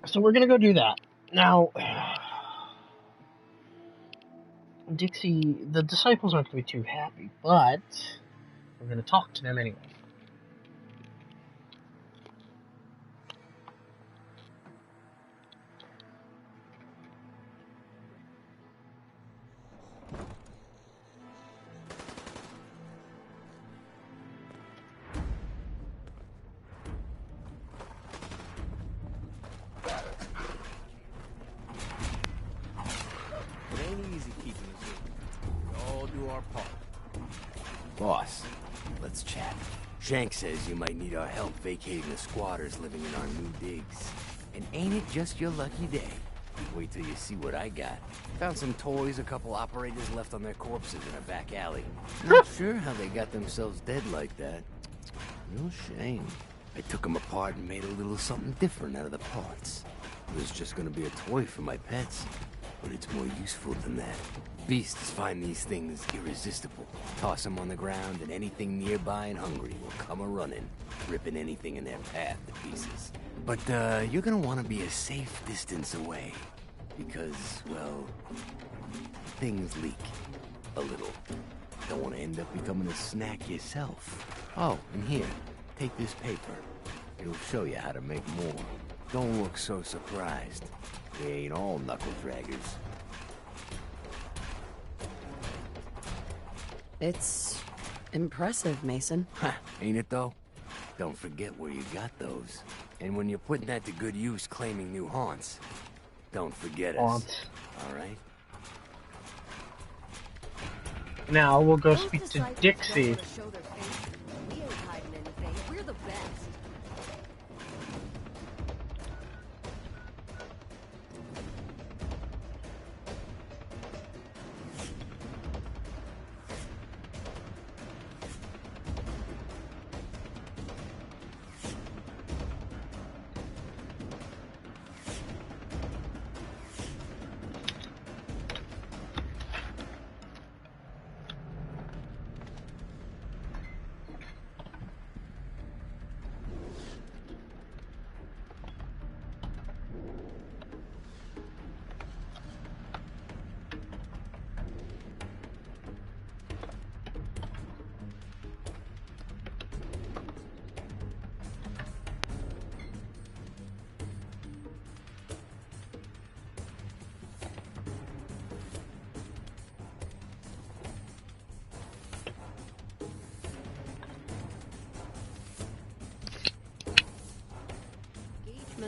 So we're gonna go do that. Now, Dixie, the disciples aren't gonna be too happy, but we're gonna talk to them anyway. Boss, let's chat. Shank says you might need our help vacating the squatters living in our new digs. And ain't it just your lucky day? Wait till you see what I got. Found some toys a couple operators left on their corpses in a back alley. Not sure how they got themselves dead like that. No shame. I took them apart and made a little something different out of the parts. It was just gonna be a toy for my pets, but it's more useful than that. Beasts find these things irresistible. Toss them on the ground and anything nearby and hungry will come a-running, ripping anything in their path to pieces. But you're gonna want to be a safe distance away, because, well, things leak a little. Don't want to end up becoming a snack yourself. Oh, and here, take this paper. It'll show you how to make more. Don't look so surprised. They ain't all knuckle draggers. It's impressive, Mason. Ha, ain't it though? Don't forget where you got those. And when you're putting that to good use claiming new haunts, don't forget us. All right? Now we'll go speak to Dixie. We're the best.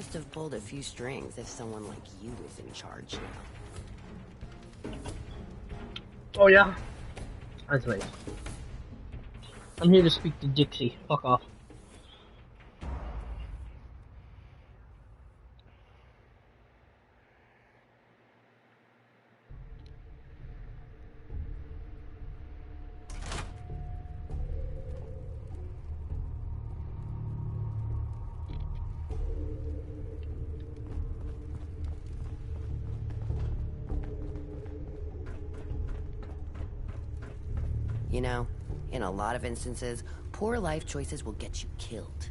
must have pulled a few strings if someone like you is in charge now. Oh yeah? That's right. I'm here to speak to Dixie. Fuck off. You know, in a lot of instances, poor life choices will get you killed.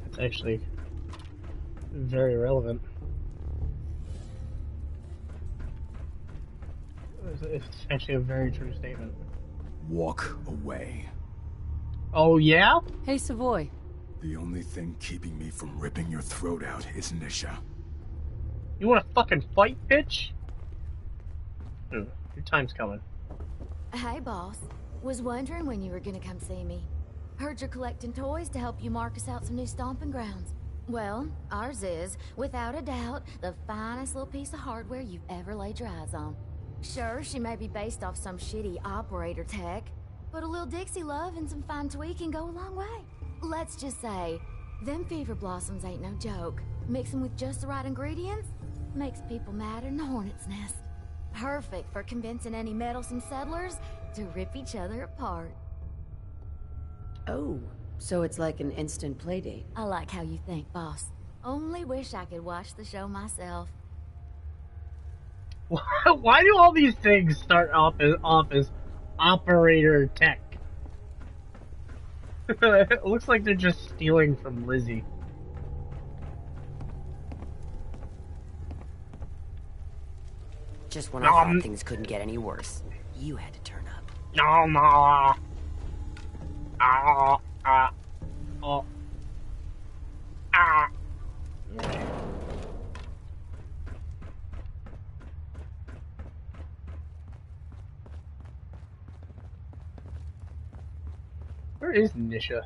That's actually very relevant. It's actually a very true statement. Walk away. Oh yeah? Hey, Savoy. The only thing keeping me from ripping your throat out is Nisha. You wanna fucking fight, bitch? Your time's coming. Hey, boss. Was wondering when you were gonna come see me. Heard you're collecting toys to help you mark us out some new stomping grounds. Well, ours is, without a doubt, the finest little piece of hardware you've ever laid your eyes on. Sure, she may be based off some shitty operator tech, but a little Dixie love and some fine tweaking go a long way. Let's just say, them fever blossoms ain't no joke. Mixing with just the right ingredients makes people madder than a hornet's nest. Perfect for convincing any meddlesome settlers to rip each other apart. Oh, so it's like an instant playdate. I like how you think, boss. Only wish I could watch the show myself. Why do all these things start off as operator tech? It looks like they're just stealing from Lizzie. Just when I thought things couldn't get any worse, you had to turn up. No. Where is Nisha?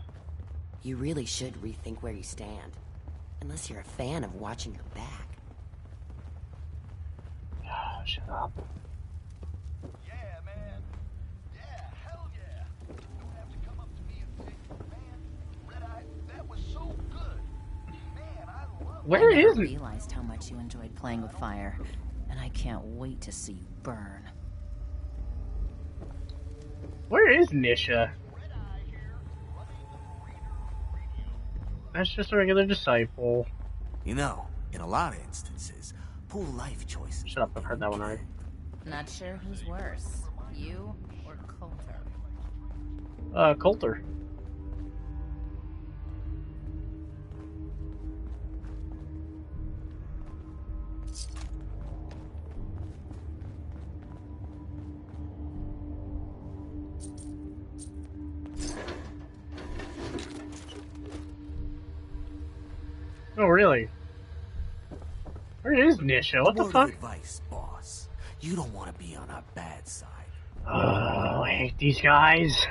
You really should rethink where you stand. Unless you're a fan of watching your back. Shut up. Yeah, man. Yeah, hell yeah. You don't have to come up to me and say, man, Red-Eye, that was so good. Man, I love it. Where is I realized how much you enjoyed playing with fire, and I can't wait to see you burn. Where is Nisha? That's just a regular disciple. You know, in a lot of instances, poor life choices. Shut up, I've heard that one already. Not sure who's worse, you or Coulter? Coulter. Oh, really? Where is Nisha? What the fuck? Advice, boss. You don't want to be on our bad side. Oh, I hate these guys.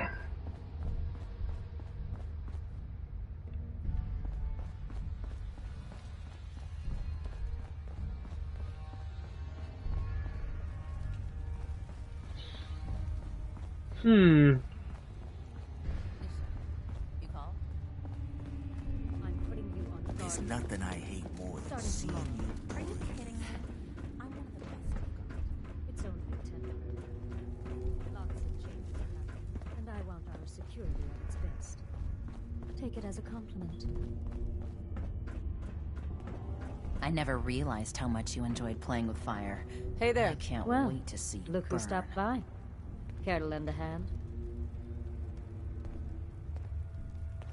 There's nothing I hate more than seeing you. Are you kidding me? I'm one of the best. It's only been 10 minutes. Lots of changes have happened, and I want our security at its best. Take it as a compliment. I never realized how much you enjoyed playing with fire. Hey there. I can't Well, wait to see you look who burn. stopped by. Care to lend a hand?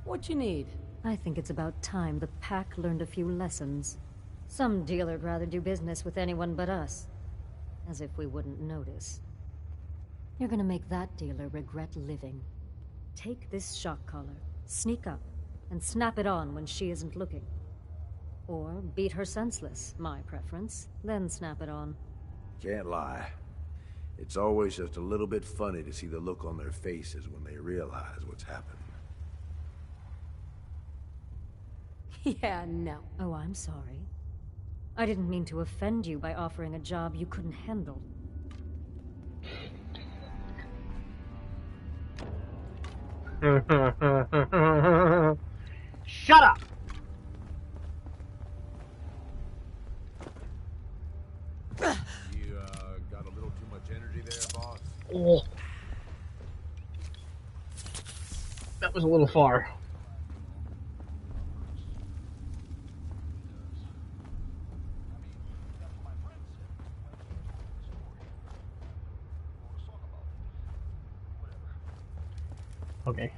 What you need? I think it's about time the pack learned a few lessons. Some dealer'd rather do business with anyone but us. As if we wouldn't notice. You're gonna make that dealer regret living. Take this shock collar, sneak up, and snap it on when she isn't looking. Or beat her senseless, my preference, then snap it on. Can't lie. It's always just a little bit funny to see the look on their faces when they realize what's happened. Yeah, no. Oh, I'm sorry. I didn't mean to offend you by offering a job you couldn't handle. Shut up! You, got a little too much energy there, boss? Oh. That was a little far. Okay.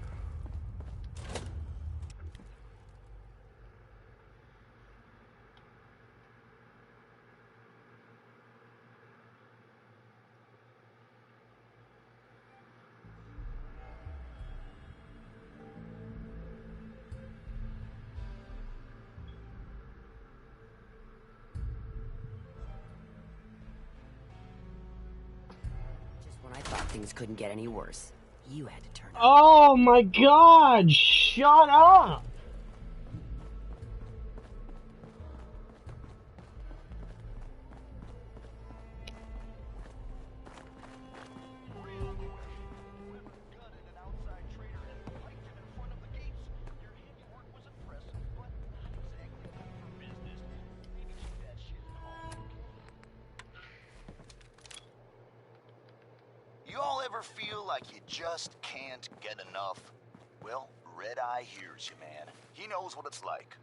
Just when I thought things couldn't get any worse, you had to turn up. Oh my god! Shut up! You all ever feel like you just can't get enough? Well, Red Eye hears you, man. He knows what it's like.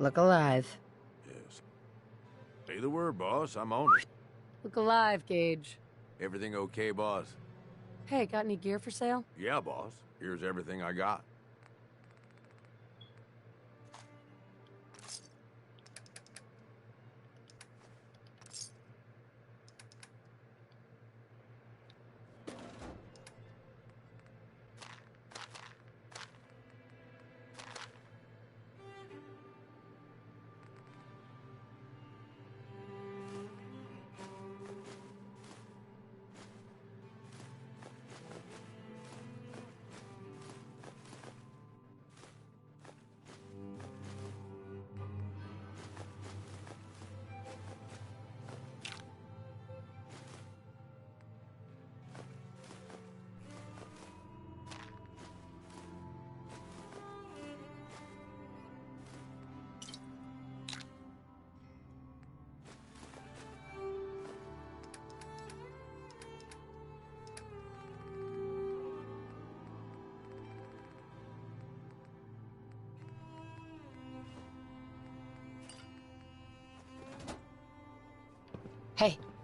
Look alive. Yes. Say the word, boss. I'm on it. Look alive, Gage. Everything okay, boss? Hey, got any gear for sale? Yeah, boss. Here's everything I got.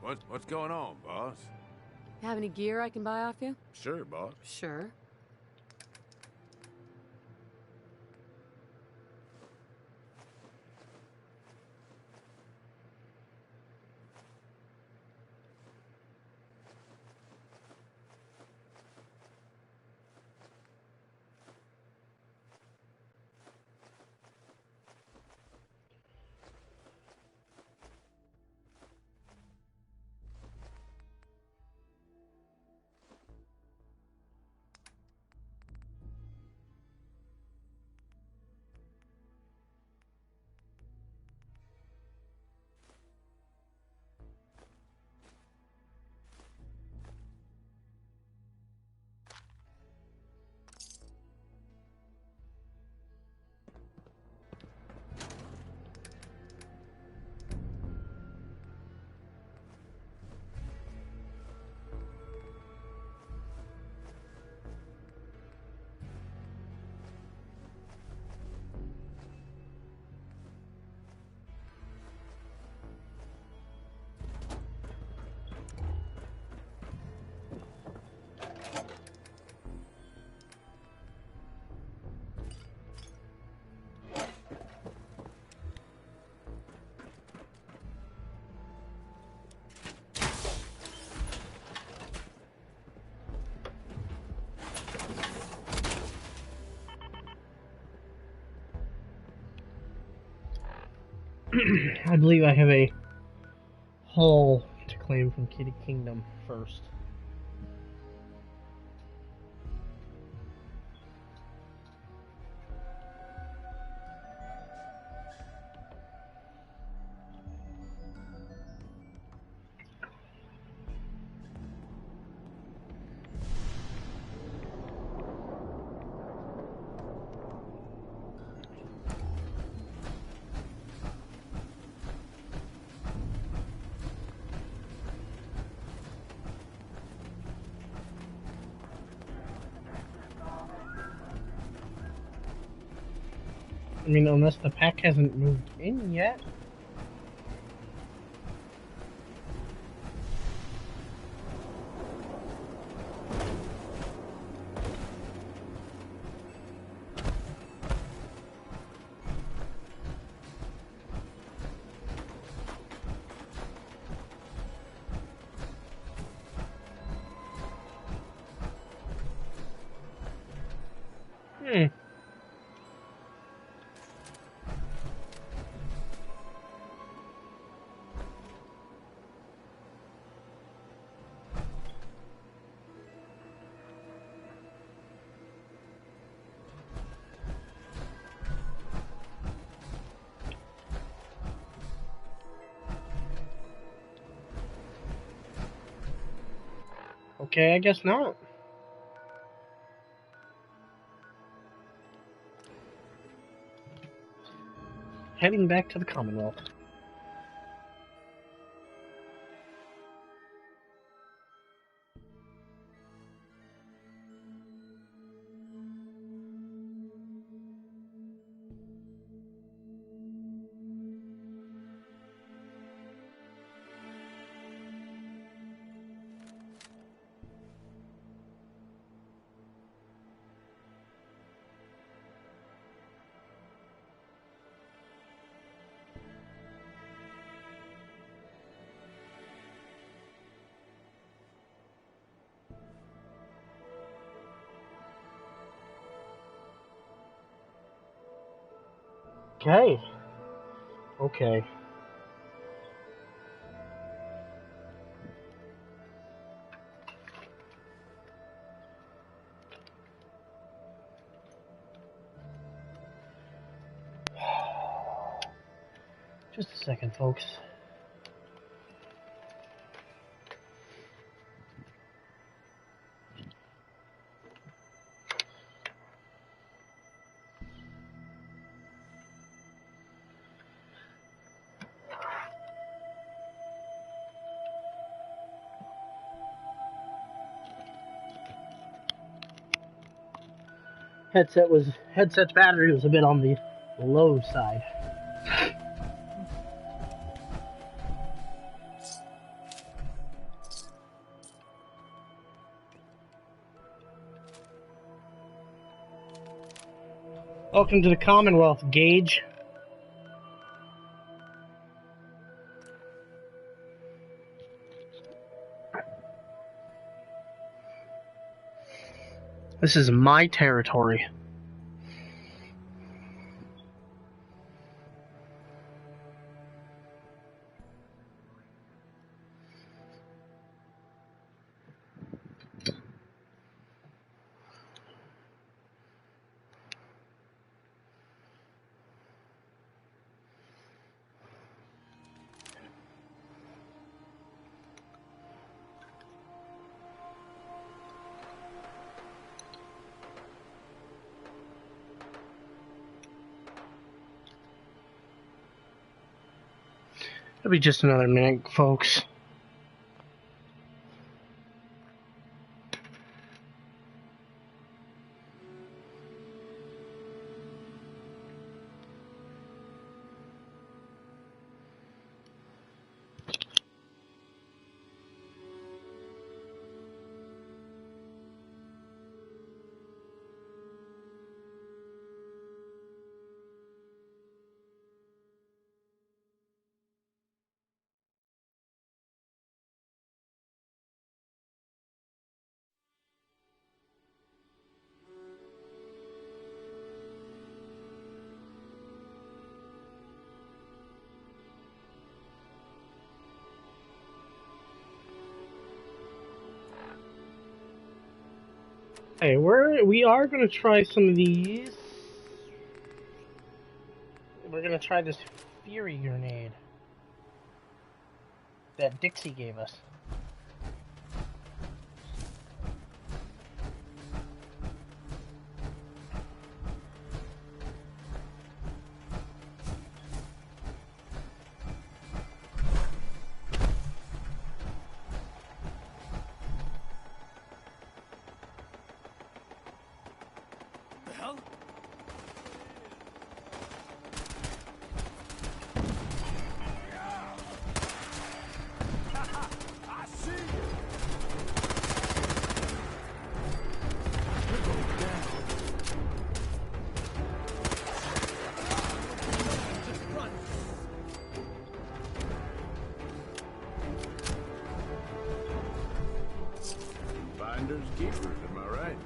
What's going on, boss? Have any gear I can buy off you? Sure, boss. Sure. I believe I have a haul to claim from Kitty Kingdom first. I mean, unless the pack hasn't moved in yet. Okay, I guess not. Heading back to the Commonwealth. Okay. Okay. Just a second, folks. Headset's battery was a bit on the low side. Welcome to the Commonwealth, Gage. This is my territory. It'll be just another minute, folks. Hey, we are gonna try some of these. We're gonna try this Fury grenade that Dixie gave us. Finders keepers, am I right?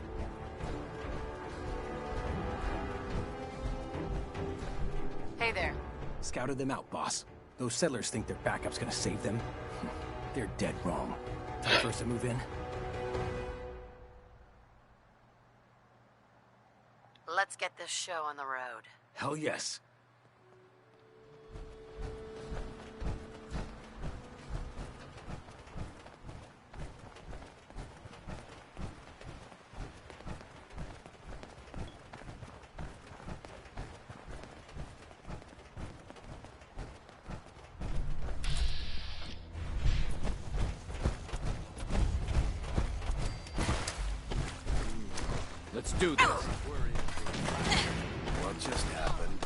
Hey there. Scouted them out, boss. Those settlers think their backup's gonna save them. They're dead wrong. Time for us to move in. Let's get this show on the road. Hell yes. Let's do this. What just happened?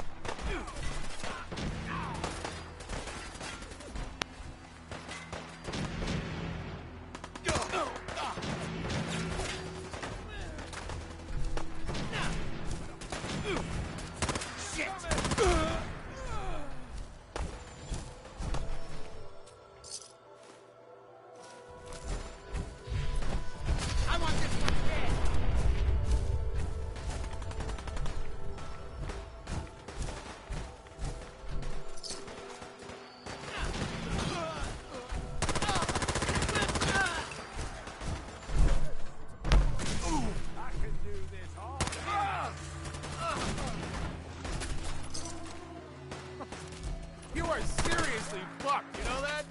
You are seriously fucked, you know that?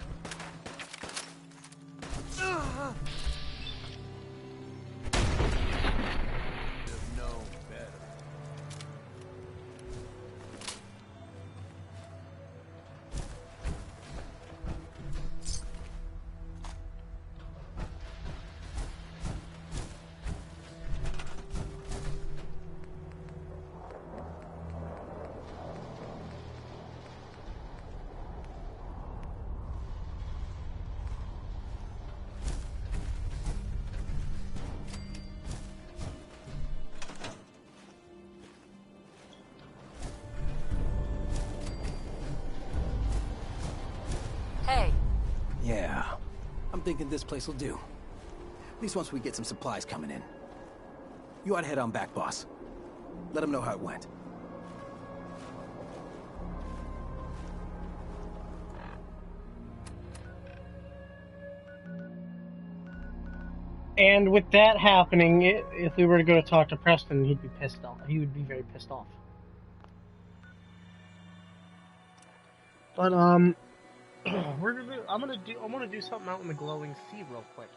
Should've known better. thinking this place will do. At least once we get some supplies coming in. You ought to head on back, boss. Let them know how it went. And with that happening, if we were to go to talk to Preston, he'd be pissed off. He would be very pissed off. But I'm gonna do something out in the glowing sea real quick.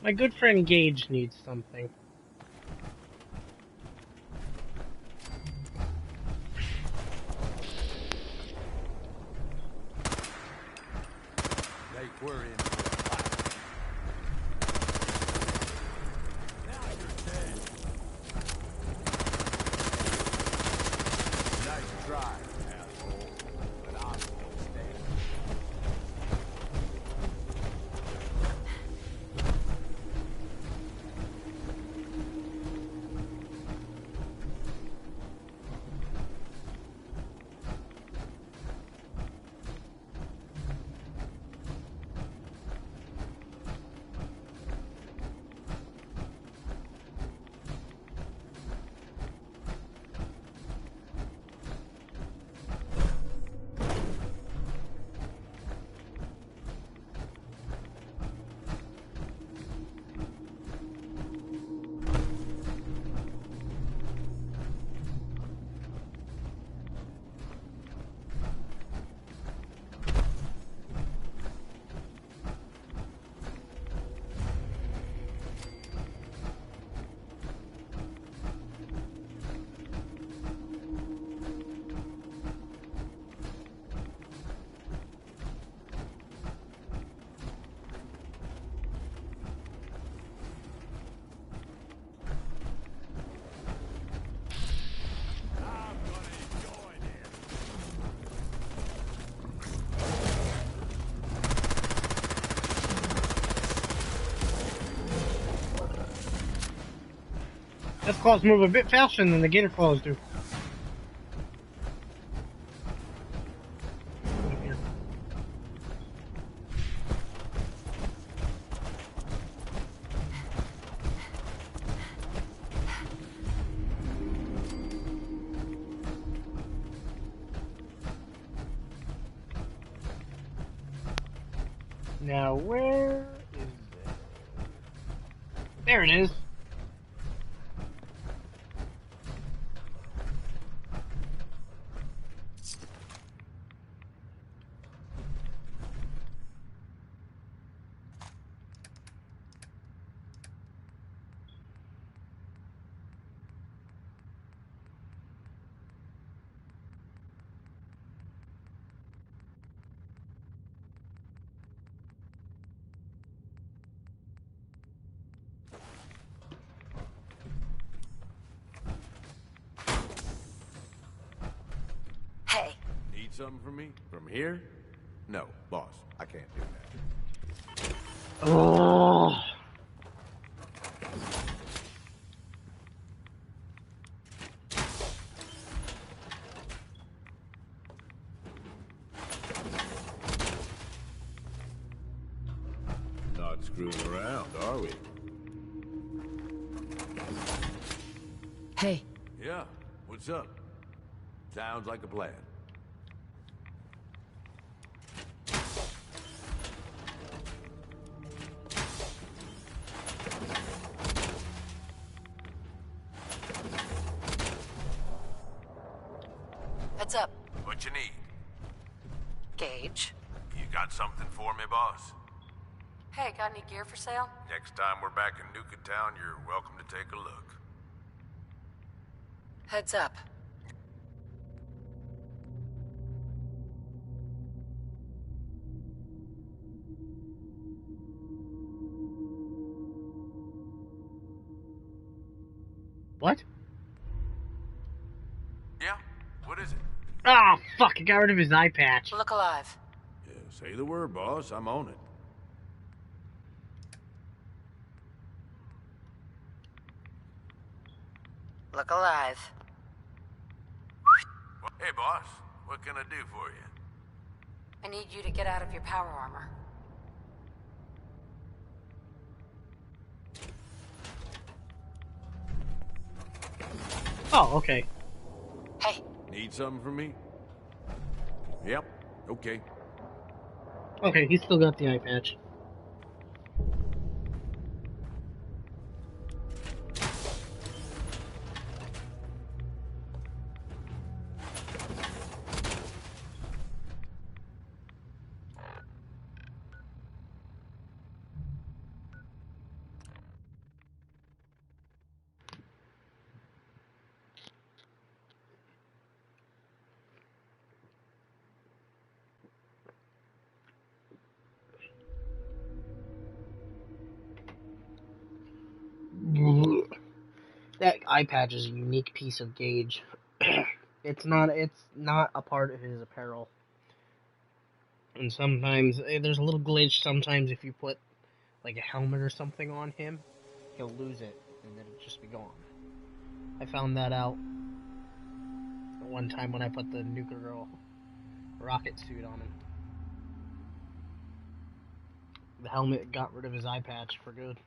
My good friend Gage needs something. Like we're in. Now you're dead. Nice try, asshole. But I'm still standing. This claws move a bit faster than the gator claws do. Now, where is it? There it is. Hey. Need something from me? From here? No, boss. I can't do that. Oh. Not screwing around, are we? Hey. Yeah. What's up? Sounds like a plan. Heads up. What you need? Gage. You got something for me, boss? Hey, got any gear for sale? Next time we're back in Nuka Town, you're welcome to take a look. Heads up. What? Yeah, Ah, fuck! I got rid of his eye patch. Look alive. Yeah, say the word, boss. I'm on it. Look alive. Hey, boss. What can I do for you? I need you to get out of your power armor. Oh, okay. Hey. Need something from me? Yep. Okay. Okay, he's still got the eye patch. That eye patch is a unique piece of Gage. It's not a part of his apparel. And sometimes there's a little glitch. Sometimes if you put like a helmet or something on him, he'll lose it and then it'll just be gone. I found that out one time when I put the Nuka Girl rocket suit on him. The helmet got rid of his eye patch for good.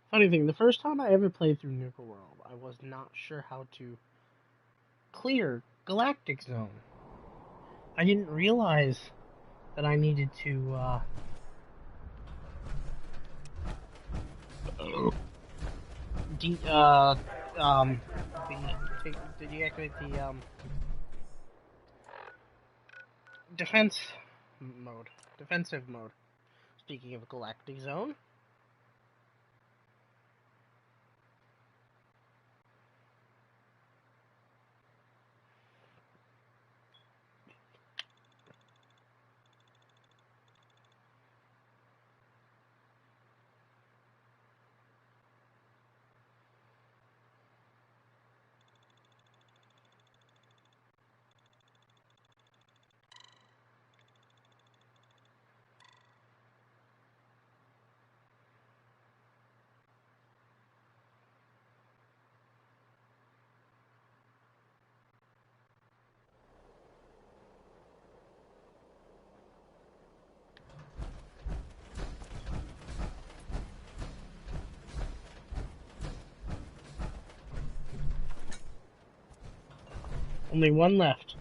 Funny thing, the first time I ever played through Nuka World, I was not sure how to clear Galactic Zone. I didn't realize that I needed to, deactivate the, defensive mode. Speaking of Galactic Zone. Only one left.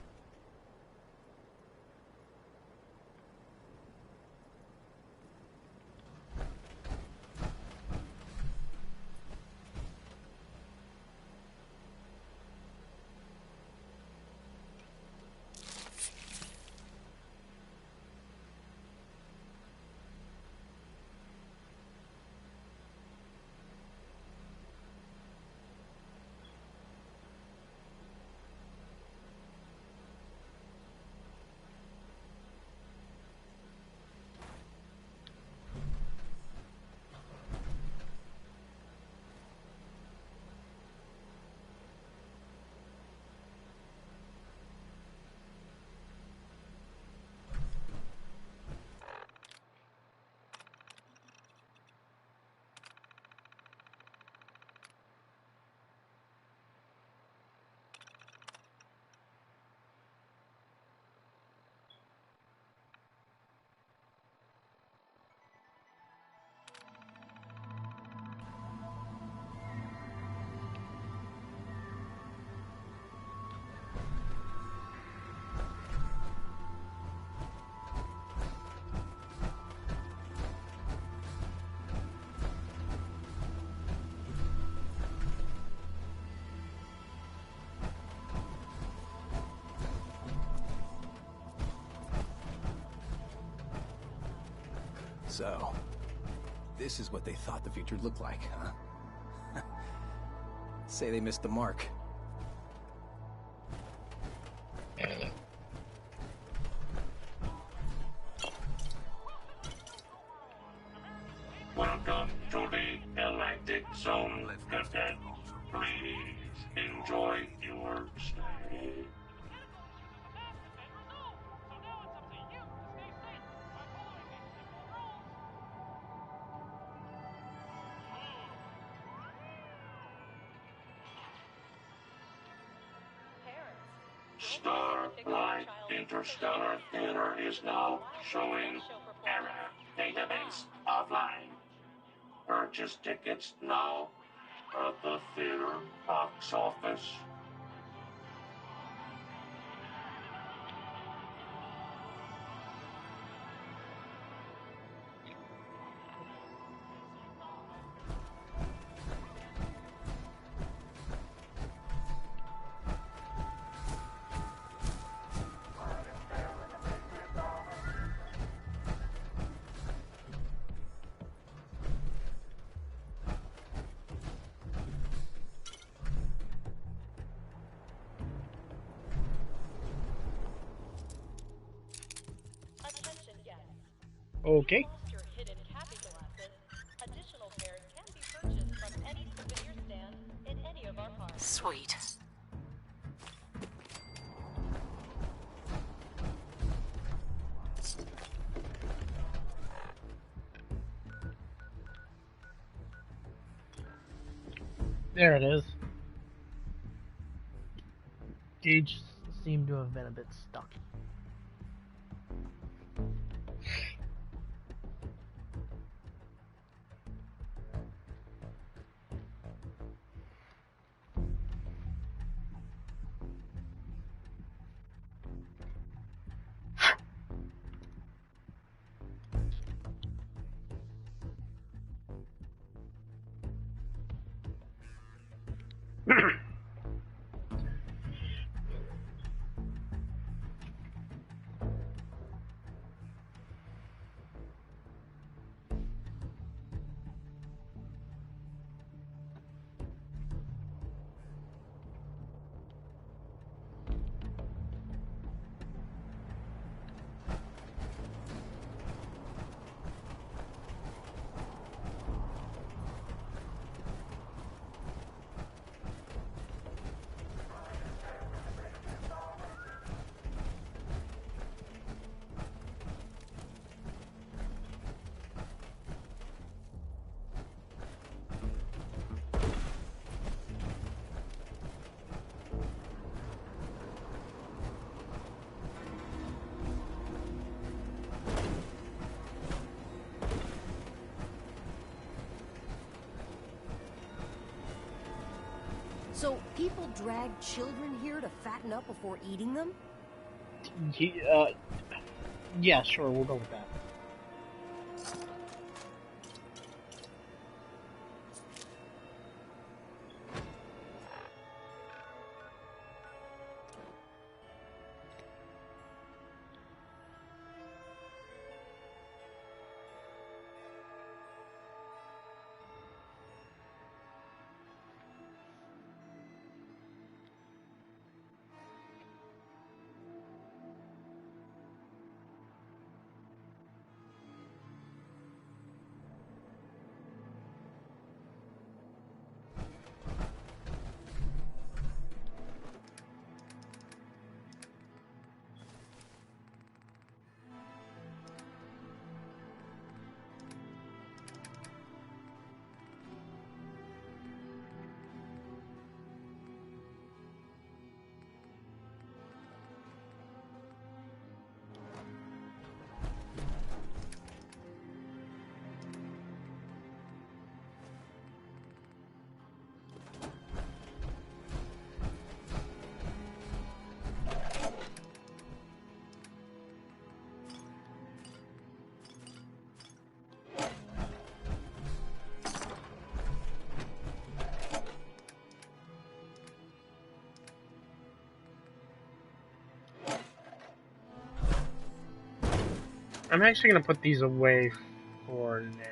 So, this is what they thought the future looked like, huh? Say they missed the mark. Welcome to the Galactic Zone, Cadet. Please enjoy your stay. Starlight Interstellar Theater is now showing error database offline. Purchase tickets now at the theater box office. Okay. Sweet. There it is. Gage seemed to have been a bit stuck. So, people drag children here to fatten up before eating them? Yeah, sure, we'll go with that. I'm actually going to put these away for now.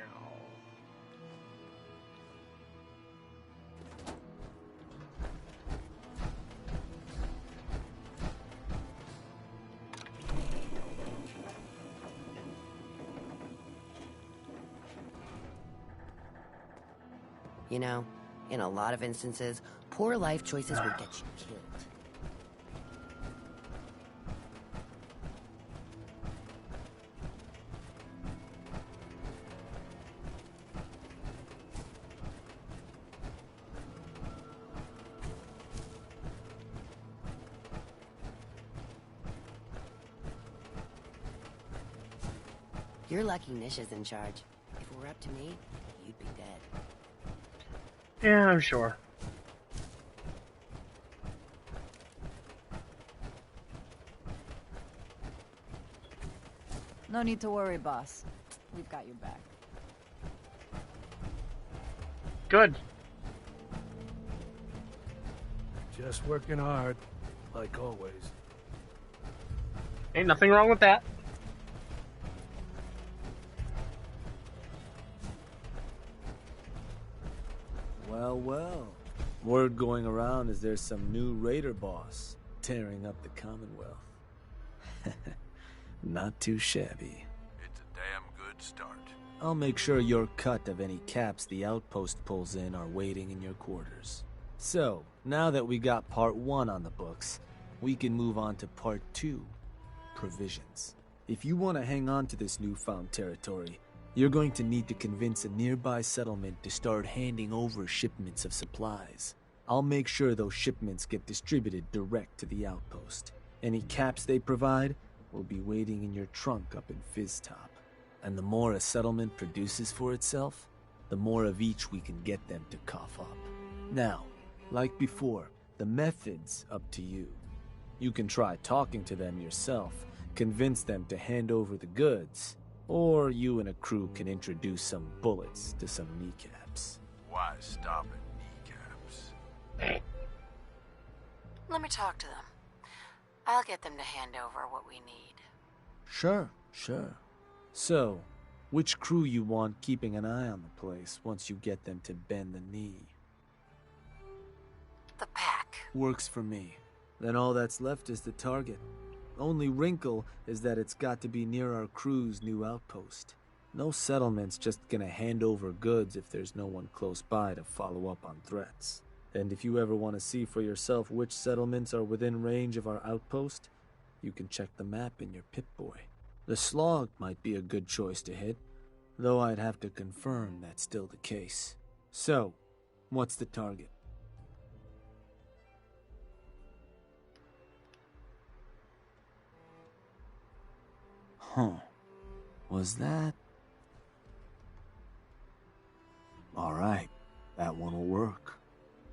You know, in a lot of instances, poor life choices will get you killed. You're lucky Nisha's in charge. If it were up to me, you'd be dead. Yeah, I'm sure. No need to worry, boss. We've got your back. Good. Just working hard, like always. Ain't nothing wrong with that. Well, well. Word going around is there's some new raider boss tearing up the Commonwealth. Not too shabby. It's a damn good start. I'll make sure your cut of any caps the outpost pulls in are waiting in your quarters. So, now that we got part 1 on the books, we can move on to part 2, provisions. If you want to hang on to this newfound territory, you're going to need to convince a nearby settlement to start handing over shipments of supplies. I'll make sure those shipments get distributed direct to the outpost. Any caps they provide will be waiting in your trunk up in Fizztop. And the more a settlement produces for itself, the more of each we can get them to cough up. Now, like before, the method's up to you. You can try talking to them yourself, convince them to hand over the goods, or you and a crew can introduce some bullets to some kneecaps. Why stop at kneecaps? Let me talk to them. I'll get them to hand over what we need. Sure. So, which crew you want keeping an eye on the place once you get them to bend the knee? The pack. Works for me. Then all that's left is the target. Only wrinkle is that it's got to be near our crew's new outpost. No settlement's just gonna hand over goods if there's no one close by to follow up on threats. And if you ever want to see for yourself which settlements are within range of our outpost, you can check the map in your Pip-Boy. The Slog might be a good choice to hit, though I'd have to confirm that's still the case. So, what's the target? Huh. Was that? Alright, that one will work.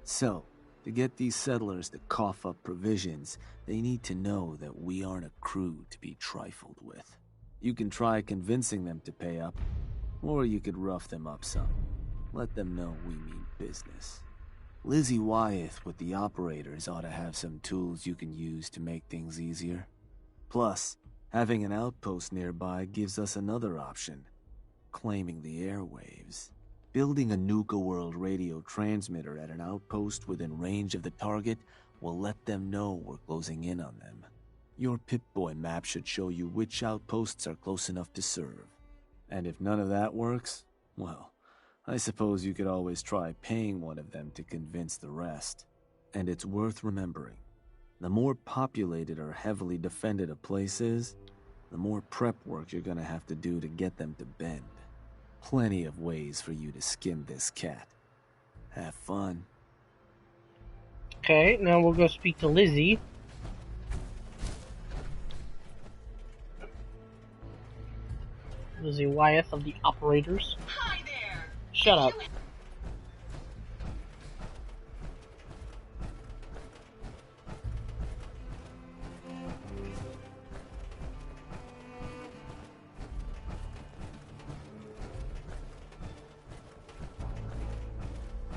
So, to get these settlers to cough up provisions, they need to know that we aren't a crew to be trifled with. You can try convincing them to pay up, or you could rough them up some. Let them know we mean business. Lizzie Wyeth with the operators ought to have some tools you can use to make things easier. Plus, having an outpost nearby gives us another option, claiming the airwaves. Building a Nuka World radio transmitter at an outpost within range of the target will let them know we're closing in on them. Your Pip-Boy map should show you which outposts are close enough to serve. And if none of that works, well, I suppose you could always try paying one of them to convince the rest. And it's worth remembering, the more populated or heavily defended a place is, the more prep work you're gonna have to do to get them to bend. Plenty of ways for you to skin this cat. Have fun. Okay, now we'll go speak to Lizzie. Lizzie Wyeth of the Operators. Hi there. Shut up.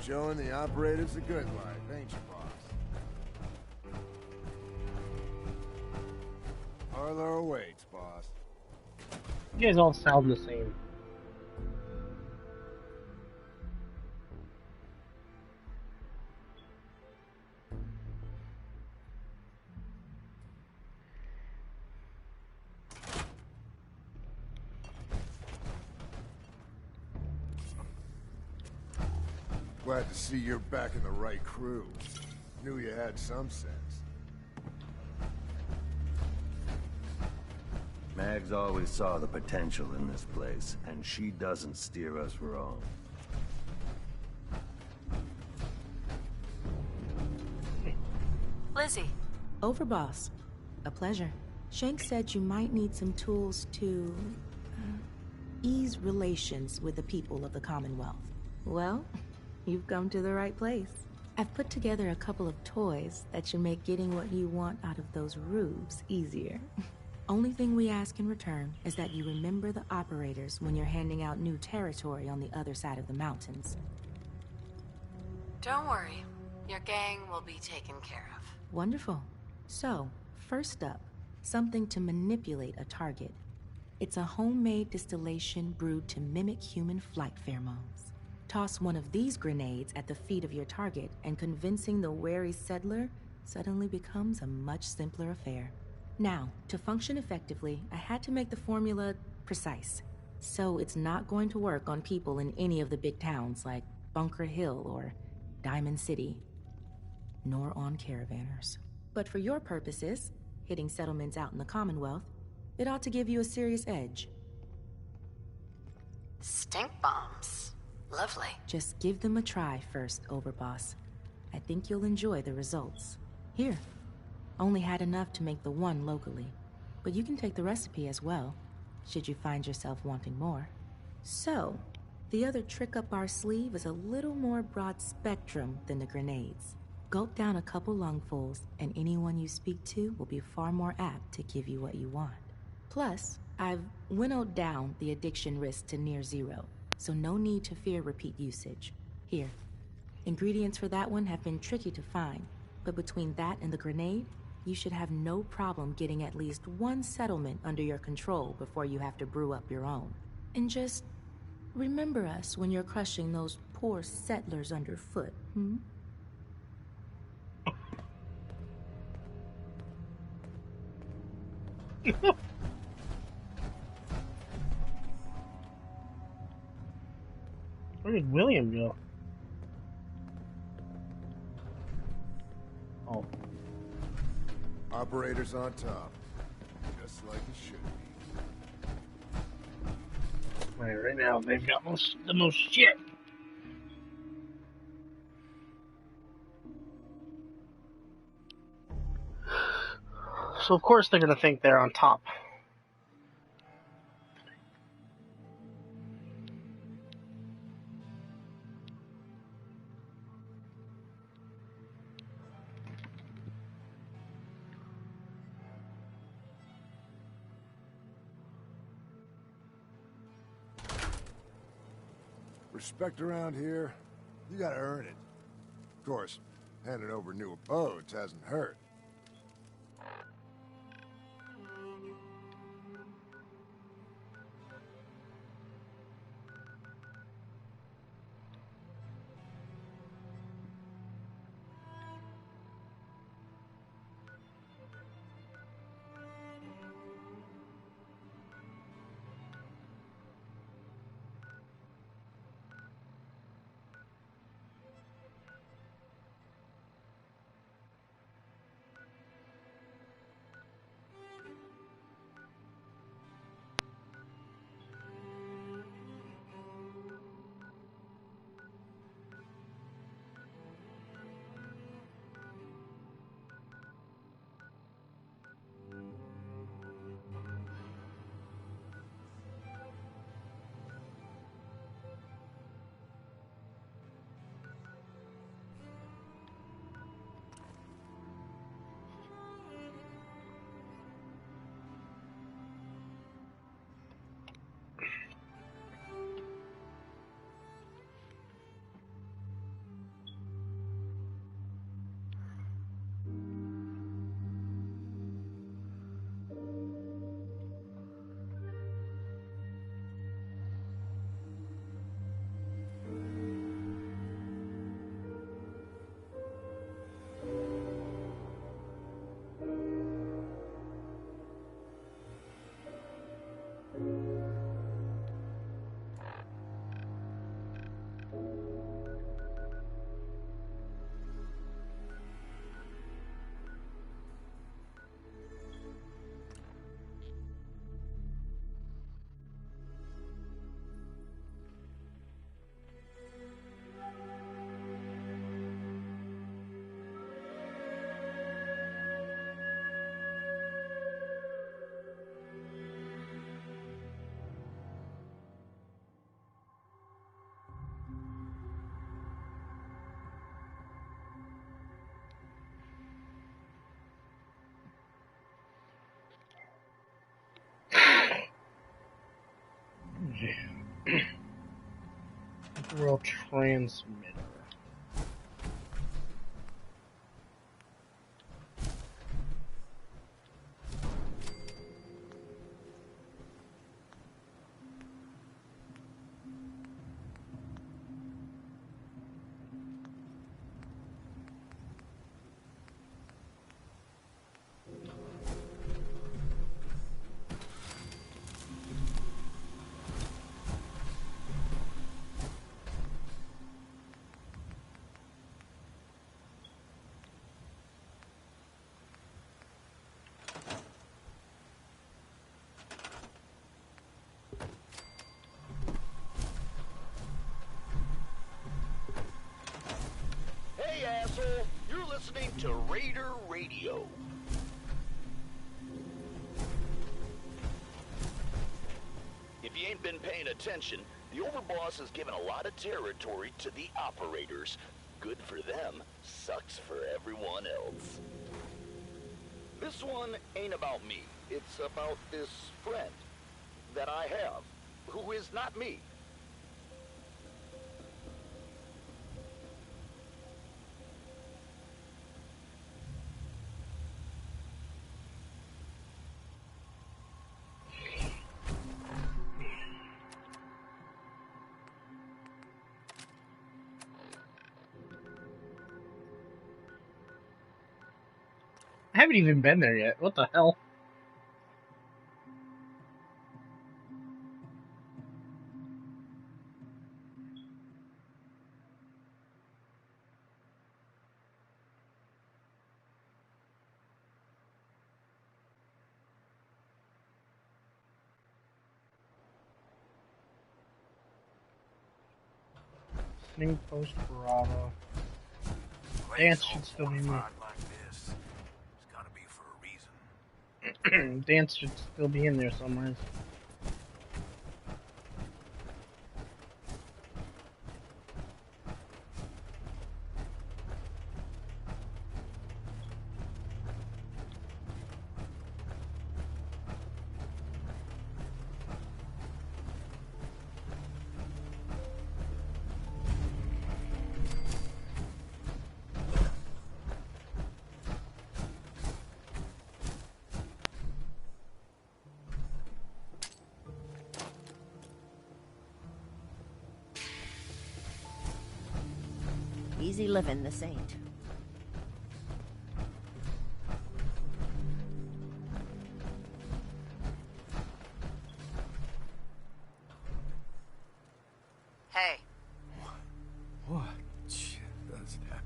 Showing the operators the good life, ain't you, boss? Parlor awaits, boss. You guys all sound the same. Glad to see you're back in the right crew. Knew you had some sense. Mags always saw the potential in this place, and she doesn't steer us wrong. Lizzie. Overboss. A pleasure. Shank said you might need some tools to ease relations with the people of the Commonwealth. Well, you've come to the right place. I've put together a couple of toys that should make getting what you want out of those rubes easier. Only thing we ask in return is that you remember the operators when you're handing out new territory on the other side of the mountains. Don't worry. Your gang will be taken care of. Wonderful. So, first up, something to manipulate a target. It's a homemade distillation brewed to mimic human flight pheromones. Toss one of these grenades at the feet of your target, and convincing the wary settler suddenly becomes a much simpler affair. Now, to function effectively, I had to make the formula precise. So it's not going to work on people in any of the big towns like Bunker Hill or Diamond City, nor on caravanners. But for your purposes, hitting settlements out in the Commonwealth, it ought to give you a serious edge. Stink bombs. Lovely. Just give them a try first, Overboss. I think you'll enjoy the results. Here. Only had enough to make the one locally, but you can take the recipe as well, should you find yourself wanting more. So, the other trick up our sleeve is a little more broad spectrum than the grenades. Gulp down a couple lungfuls, and anyone you speak to will be far more apt to give you what you want. Plus, I've winnowed down the addiction risk to near zero, so no need to fear repeat usage. Here, ingredients for that one have been tricky to find, but between that and the grenade, you should have no problem getting at least one settlement under your control before you have to brew up your own. And just remember us when you're crushing those poor settlers underfoot, hmm? Where did William go? Oh. Operators on top. Just like it should be. Right now they've got the most shit. So of course they're gonna think they're on top. Respect around here, you gotta earn it. Of course, handing over new abodes hasn't hurt. World transmitter. Hey, asshole! You're listening to Raider Radio. If you ain't been paying attention, the Overboss has given a lot of territory to the operators. Good for them, sucks for everyone else. This one ain't about me. It's about this friend that I have, who is not me. I haven't even been there yet. What the hell? Listening post Bravo. Dance should still be there. Dance should still be in there somewhere. Easy living, this ain't. Hey. What? Shit, that's that.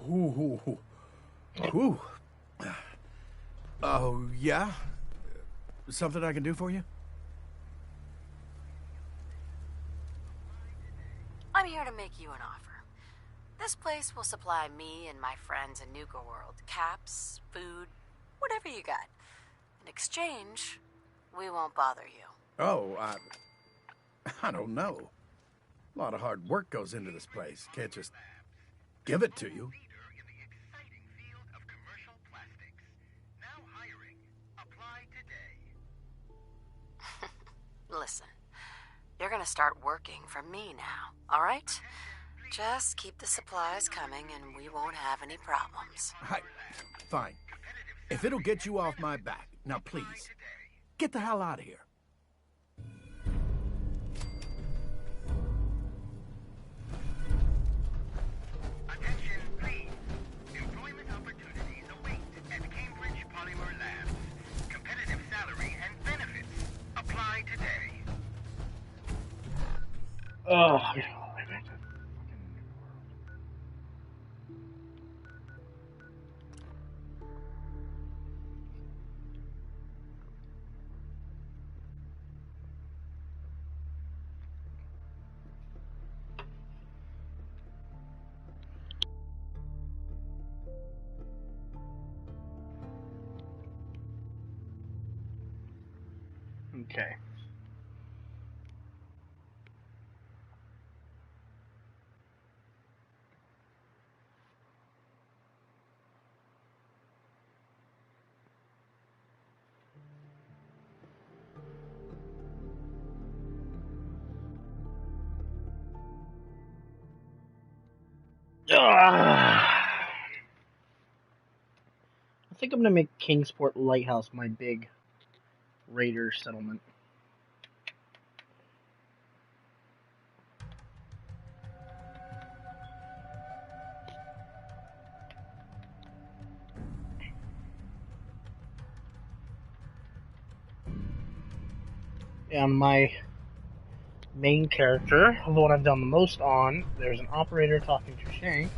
Ooh. Ooh. Oh, yeah? Something I can do for you? I'm here to make you an offer. This place will supply me and my friends in Nuka World caps, food, whatever you got. In exchange, we won't bother you. Oh, I don't know. A lot of hard work goes into this place. Can't just give it to you. Listen, you're gonna start working for me now, all right? Just keep the supplies coming and we won't have any problems. Fine. If it'll get you off my back, now please, get the hell out of here. Attention, please. Employment opportunities await at Cambridge Polymer Labs. Competitive salary and benefits. Apply today. Oh, okay. I think I'm gonna make Kingsport Lighthouse my big raider settlement. And my main character, the one I've done the most on, there's an operator talking to Shank.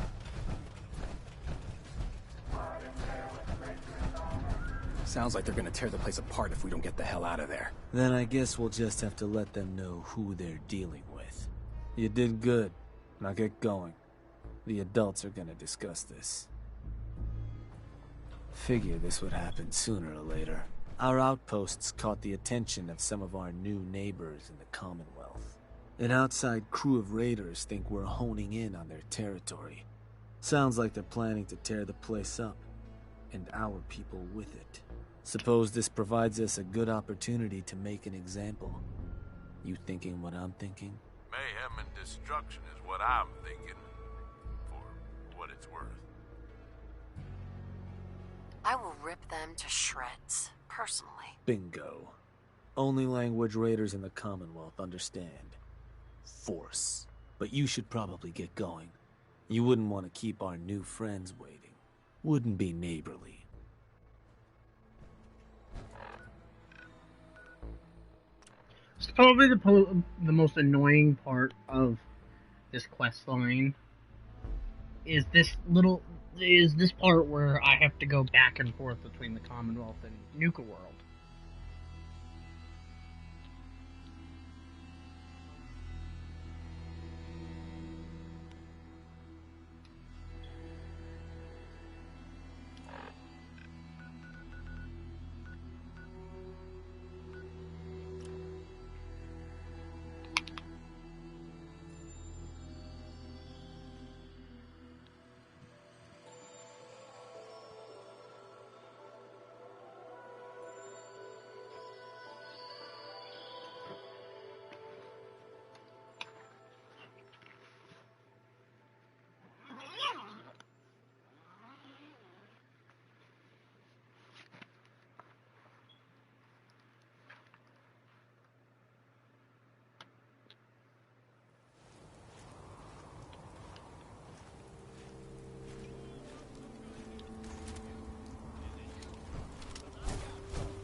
Sounds like they're gonna tear the place apart if we don't get the hell out of there. Then I guess we'll just have to let them know who they're dealing with. You did good. Now get going. The adults are gonna discuss this. Figure this would happen sooner or later. Our outposts caught the attention of some of our new neighbors in the Commonwealth. An outside crew of raiders think we're honing in on their territory. Sounds like they're planning to tear the place up, and our people with it. Suppose this provides us a good opportunity to make an example. You thinking what I'm thinking? Mayhem and destruction is what I'm thinking. For what it's worth. I will rip them to shreds, personally. Bingo. Only language raiders in the Commonwealth understand. Force. But you should probably get going. You wouldn't want to keep our new friends waiting. Wouldn't be neighborly. It's probably the most annoying part of this quest line is this part where I have to go back and forth between the Commonwealth and Nuka World.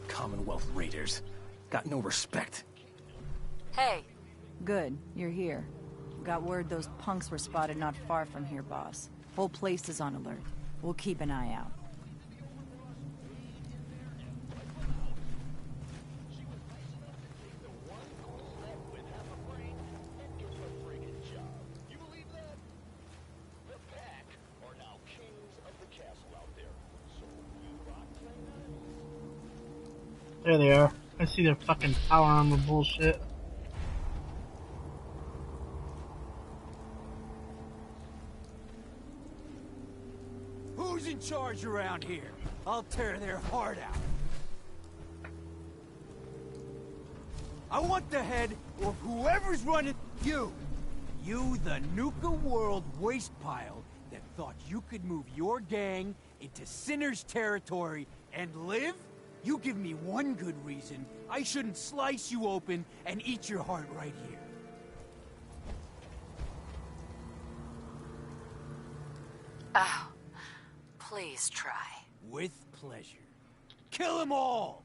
Commonwealth raiders. Got no respect. Hey. Good, you're here. Got word those punks were spotted not far from here, boss. Whole place is on alert. We'll keep an eye out. There they are. I see their fucking power armor bullshit. Who's in charge around here? I'll tear their heart out. I want the head of whoever's running you. You, the Nuka World waste pile that thought you could move your gang into Sinner's territory and live? You give me one good reason I shouldn't slice you open and eat your heart right here. Oh, please try. With pleasure. Kill them all!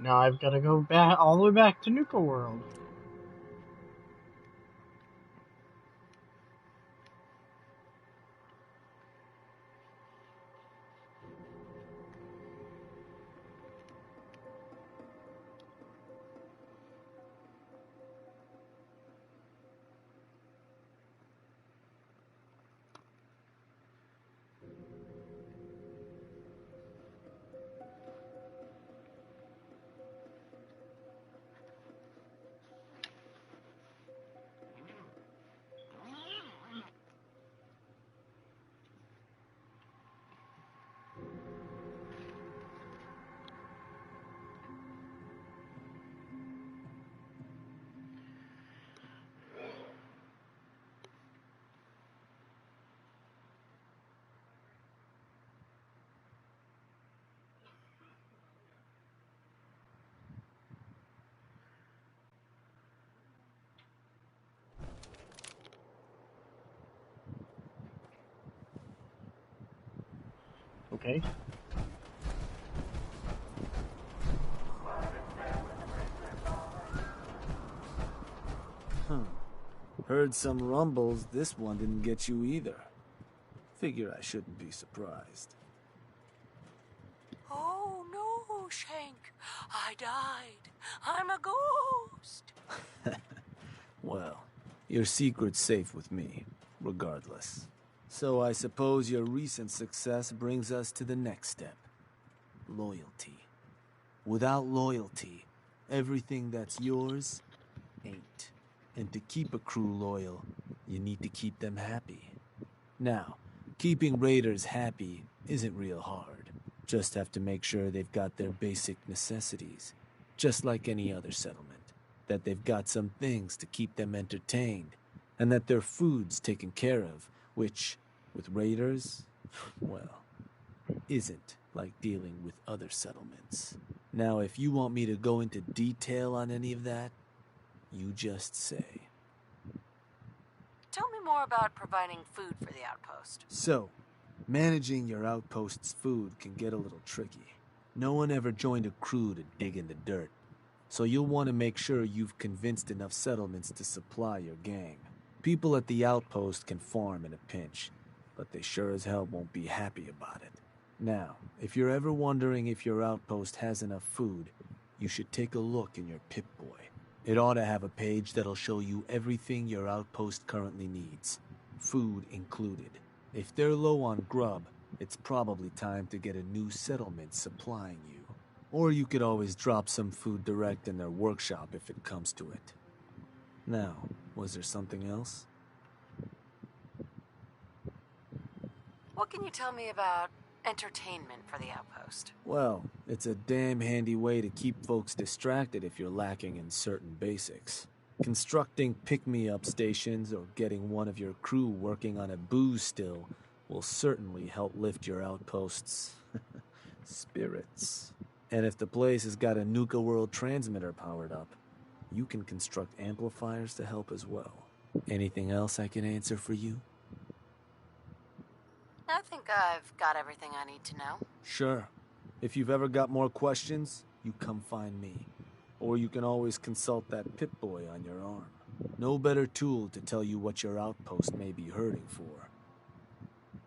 Now I've got to go back all the way back to Nuka World. Okay. Heard some rumbles, this one didn't get you either. Figure I shouldn't be surprised. Oh no, Shank. I died. I'm a ghost. Well, your secret's safe with me, regardless. So I suppose your recent success brings us to the next step. Loyalty. Without loyalty, everything that's yours ain't. And to keep a crew loyal, you need to keep them happy. Now, keeping raiders happy isn't real hard. Just have to make sure they've got their basic necessities, just like any other settlement. That they've got some things to keep them entertained, and that their food's taken care of, which, with raiders, well, isn't like dealing with other settlements. Now, if you want me to go into detail on any of that, you just say. Tell me more about providing food for the outpost. So, managing your outpost's food can get a little tricky. No one ever joined a crew to dig in the dirt, so you'll want to make sure you've convinced enough settlements to supply your gang. People at the outpost can farm in a pinch, but they sure as hell won't be happy about it. Now, if you're ever wondering if your outpost has enough food, you should take a look in your Pip-Boy. It ought to have a page that'll show you everything your outpost currently needs, food included. If they're low on grub, it's probably time to get a new settlement supplying you. Or you could always drop some food direct in their workshop if it comes to it. Now, was there something else? What can you tell me about entertainment for the outpost? Well, it's a damn handy way to keep folks distracted if you're lacking in certain basics. Constructing pick-me-up stations or getting one of your crew working on a booze still will certainly help lift your outpost's spirits. And if the place has got a Nuka World transmitter powered up, you can construct amplifiers to help as well. Anything else I can answer for you? I think I've got everything I need to know. Sure. If you've ever got more questions, you come find me. Or you can always consult that Pip-Boy on your arm. No better tool to tell you what your outpost may be hurting for.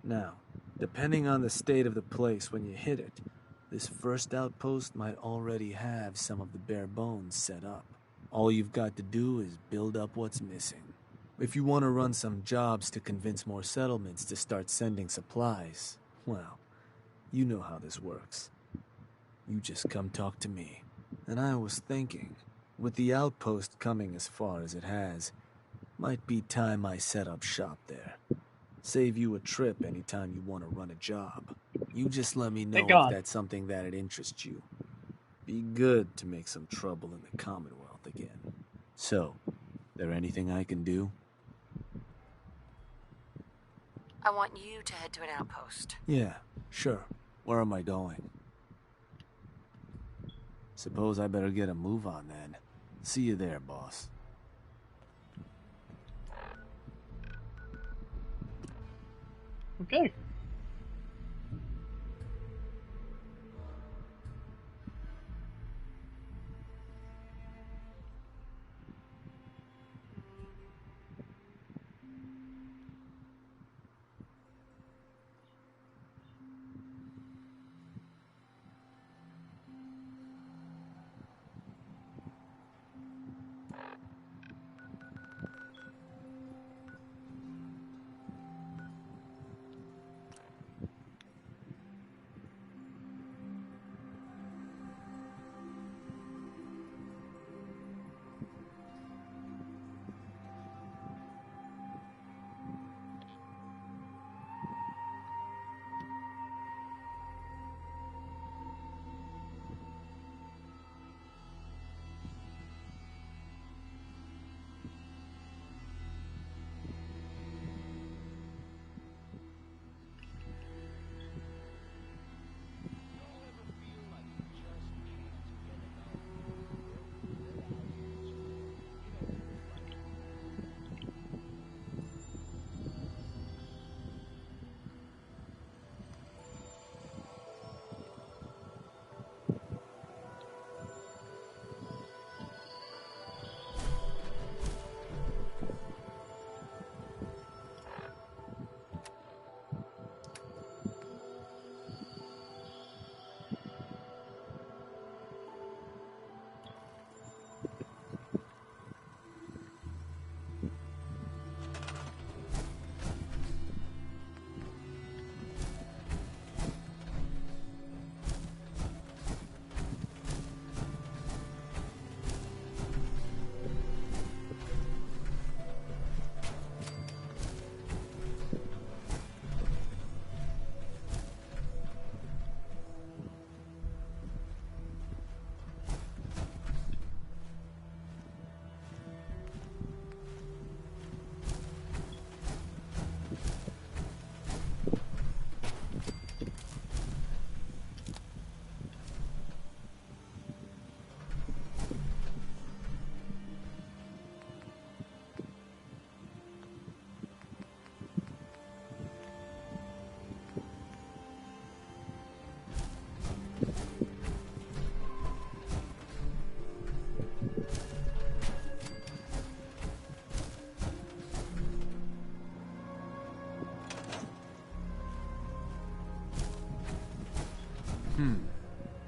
Now, depending on the state of the place when you hit it, this first outpost might already have some of the bare bones set up. All you've got to do is build up what's missing. If you want to run some jobs to convince more settlements to start sending supplies, well, you know how this works. You just come talk to me. And I was thinking, with the outpost coming as far as it has, might be time I set up shop there. Save you a trip anytime you want to run a job. You just let me know if that's something that'd interest you. Be good to make some trouble in the Commonwealth again. So, there anything I can do? I want you to head to an outpost. Yeah, sure. Where am I going? Suppose I better get a move on then. See you there, boss. Okay.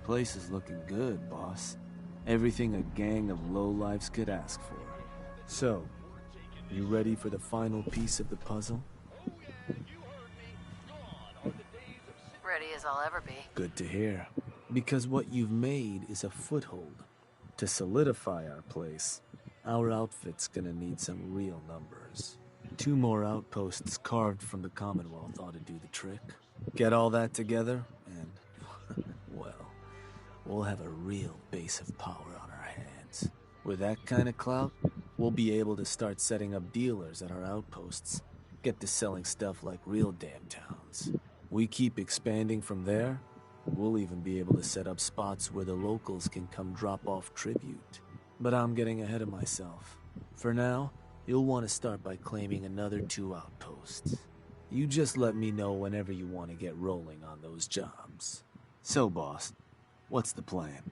Place is looking good, boss. Everything a gang of lowlifes could ask for. So, you ready for the final piece of the puzzle? Ready as I'll ever be. Good to hear. Because what you've made is a foothold. To solidify our place, our outfit's gonna need some real numbers. 2 more outposts carved from the Commonwealth ought to do the trick. Get all that together, and, well, we'll have a real base of power on our hands. With that kind of clout, we'll be able to start setting up dealers at our outposts. Get to selling stuff like real damn towns. We keep expanding from there, we'll even be able to set up spots where the locals can come drop off tribute. But I'm getting ahead of myself. For now, you'll want to start by claiming another 2 outposts. You just let me know whenever you want to get rolling on those jobs. So, boss, what's the plan?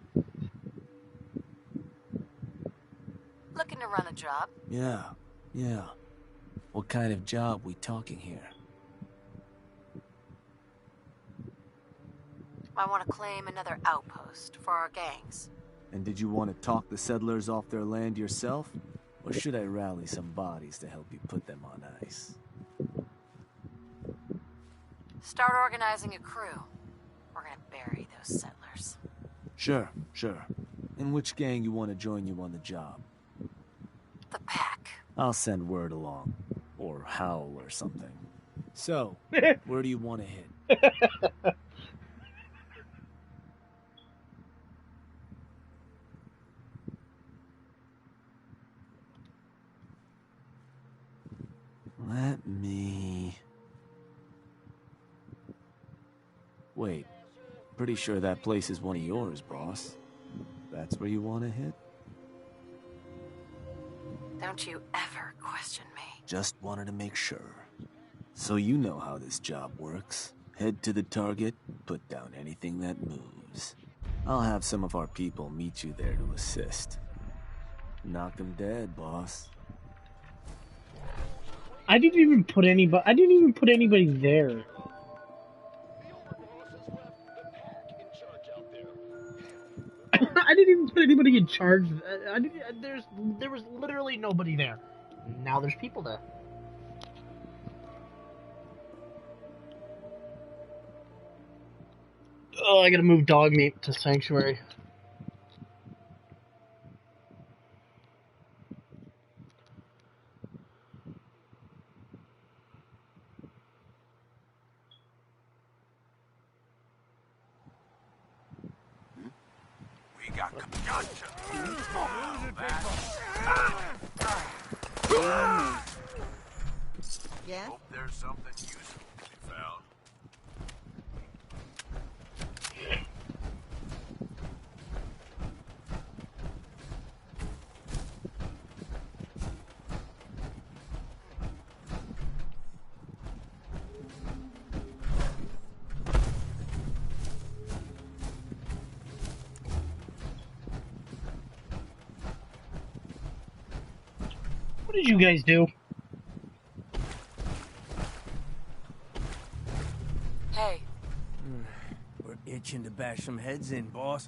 Looking to run a job? Yeah. What kind of job we talking here? I want to claim another outpost for our gangs. And did you want to talk the settlers off their land yourself? Or should I rally some bodies to help you put them on ice? Start organizing a crew. We're gonna bury those settlers. Sure. And which gang you want to join you on the job? The Pack. I'll send word along. Or Howl or something. So, where do you want to hit? Let me... Wait. Pretty sure that place is one of yours, boss. That's where you want to hit? Don't you ever question me. Just wanted to make sure. So you know how this job works. Head to the target, put down anything that moves. I'll have some of our people meet you there to assist. Knock 'em dead, boss. I didn't even put anybody there. I didn't even put anybody in charge. There was literally nobody there. Now there's people there. Oh, I gotta move dog meat to Sanctuary. We got gotcha. Yeah? Hope there's something useful to be found. What did you guys do? Hey. We're itching to bash some heads in, boss.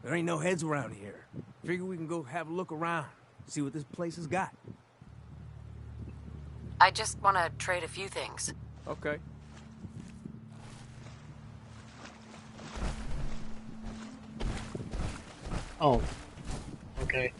There ain't no heads around here. Figure we can go have a look around, see what this place has got. I just want to trade a few things. Okay. Oh. Okay.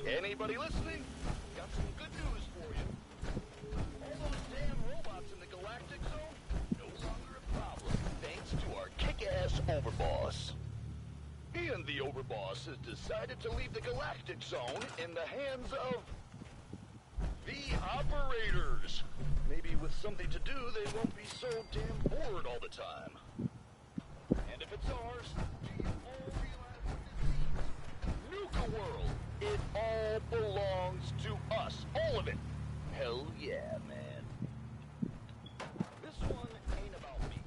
Anybody listening? Got some good news for you. All those damn robots in the Galactic Zone, no longer a problem, thanks to our kick-ass Overboss. And the Overboss has decided to leave the Galactic Zone in the hands of the operators. Maybe with something to do, they won't be so damn bored all the time. And if it's ours, do you all realize what this means? Nuka World! It all belongs to us. All of it. Hell yeah, man. This one ain't about me.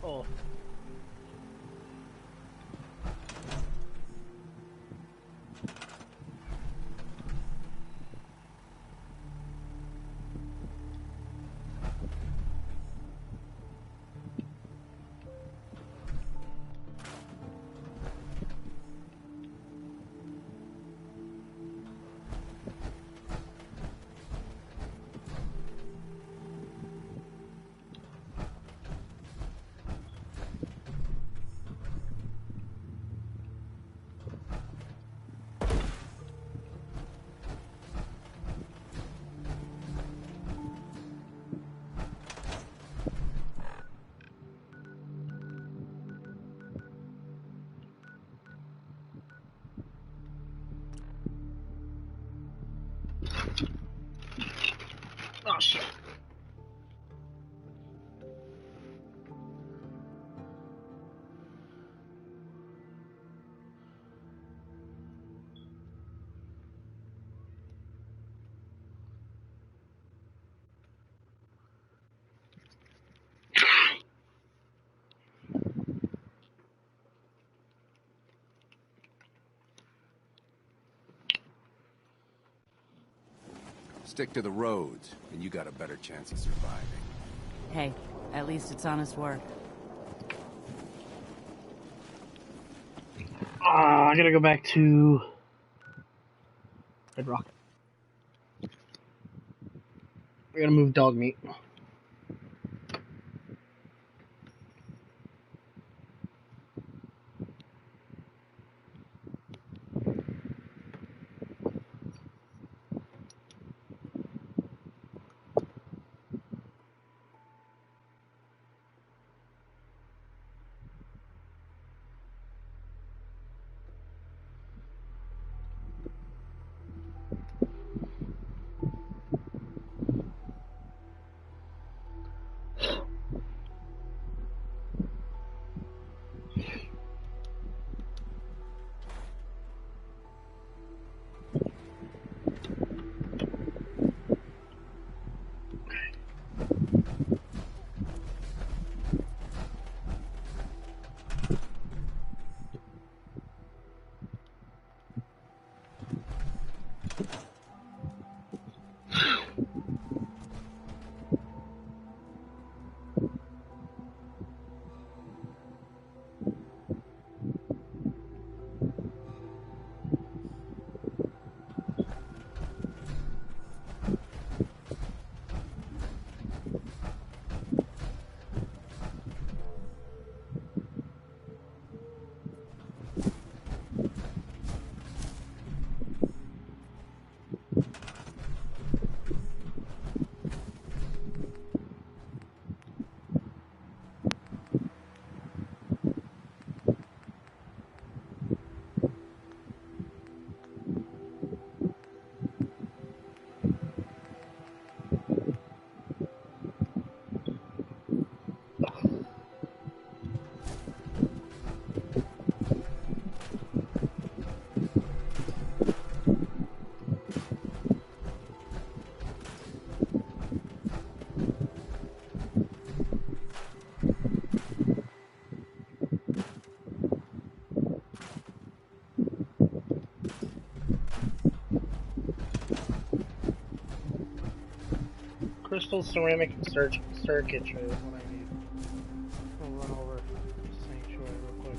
Oh. Oh shit. Stick to the roads, and you got a better chance of surviving. Hey, at least it's honest work. I gotta go back to Red Rock. I gotta move dog meat. crystal ceramic circuitry is what I need. I'll run over to Sanctuary real quick.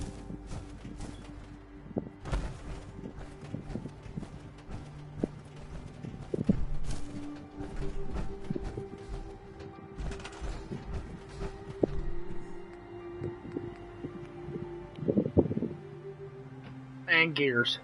And gears.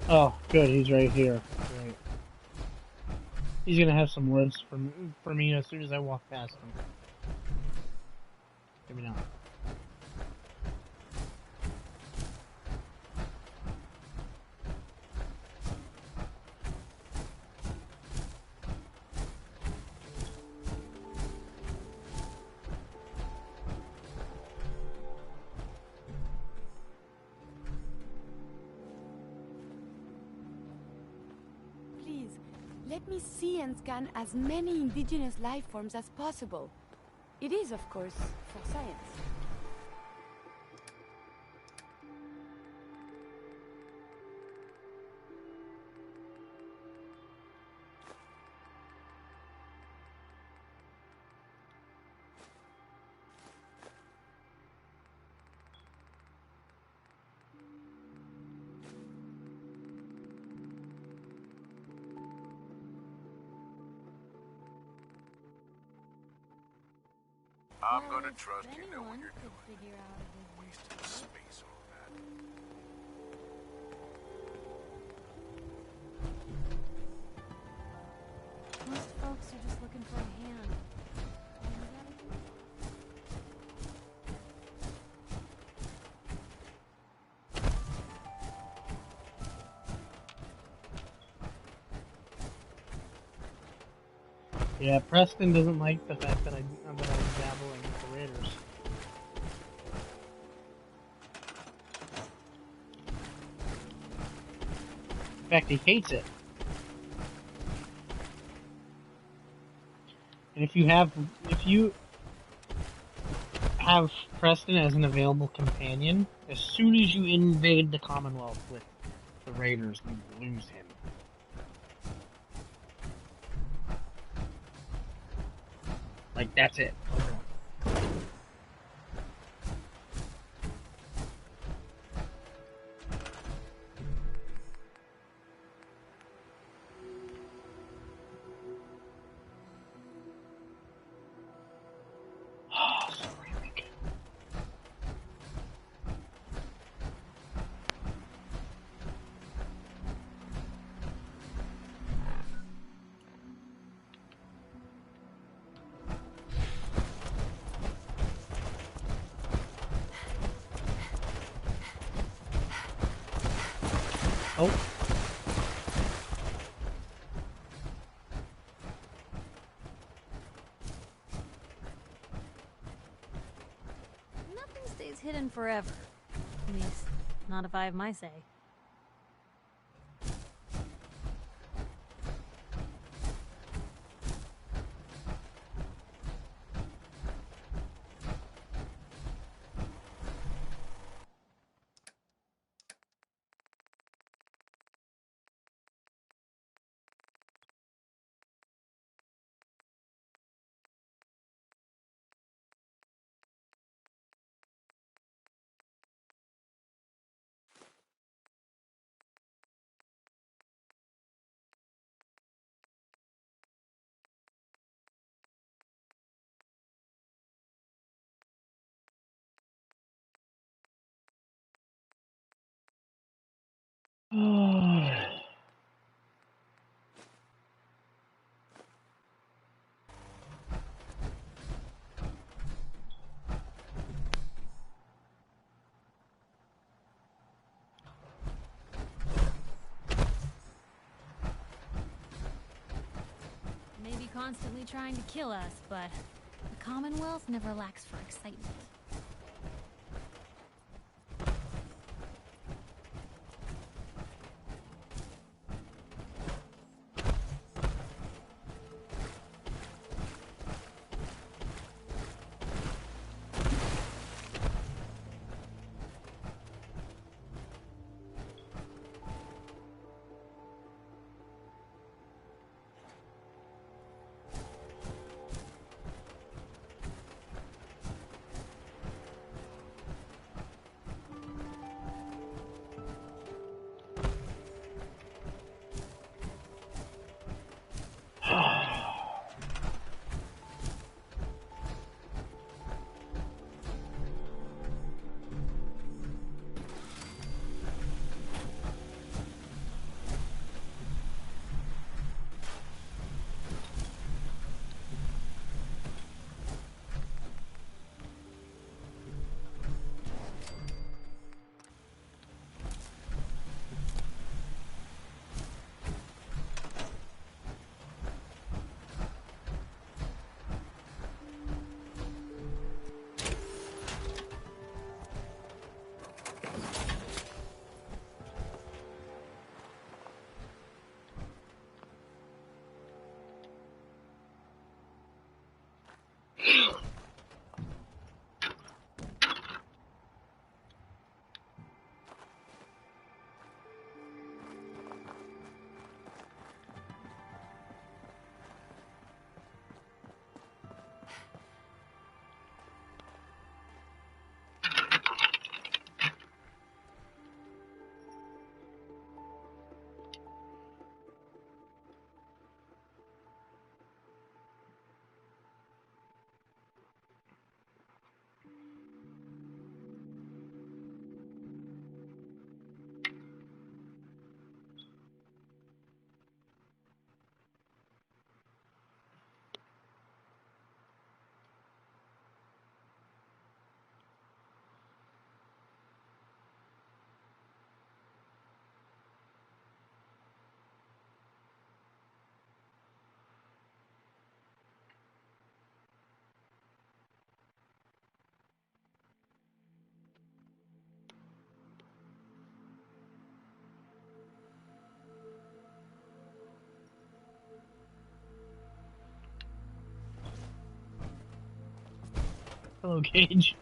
Oh, good, he's right here. Great. He's gonna have some words for me as soon as I walk past him. Maybe not. Let me see and scan as many indigenous life forms as possible. It is, of course, for science. I'm gonna trust you know what you're doing. Wasting space on that. Most folks are just looking for a hand. Yeah, Preston doesn't like the fact that I'm dabbling with the Raiders. In fact, he hates it. And if you have Preston as an available companion, as soon as you invade the Commonwealth with the Raiders, you lose him. Like, that's it. Oh. Nothing stays hidden forever. At least, not if I have my say. constantly trying to kill us, but the Commonwealth never lacks for excitement. Hello, Cage.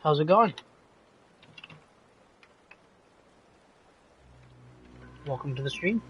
How's it going? Welcome to the stream.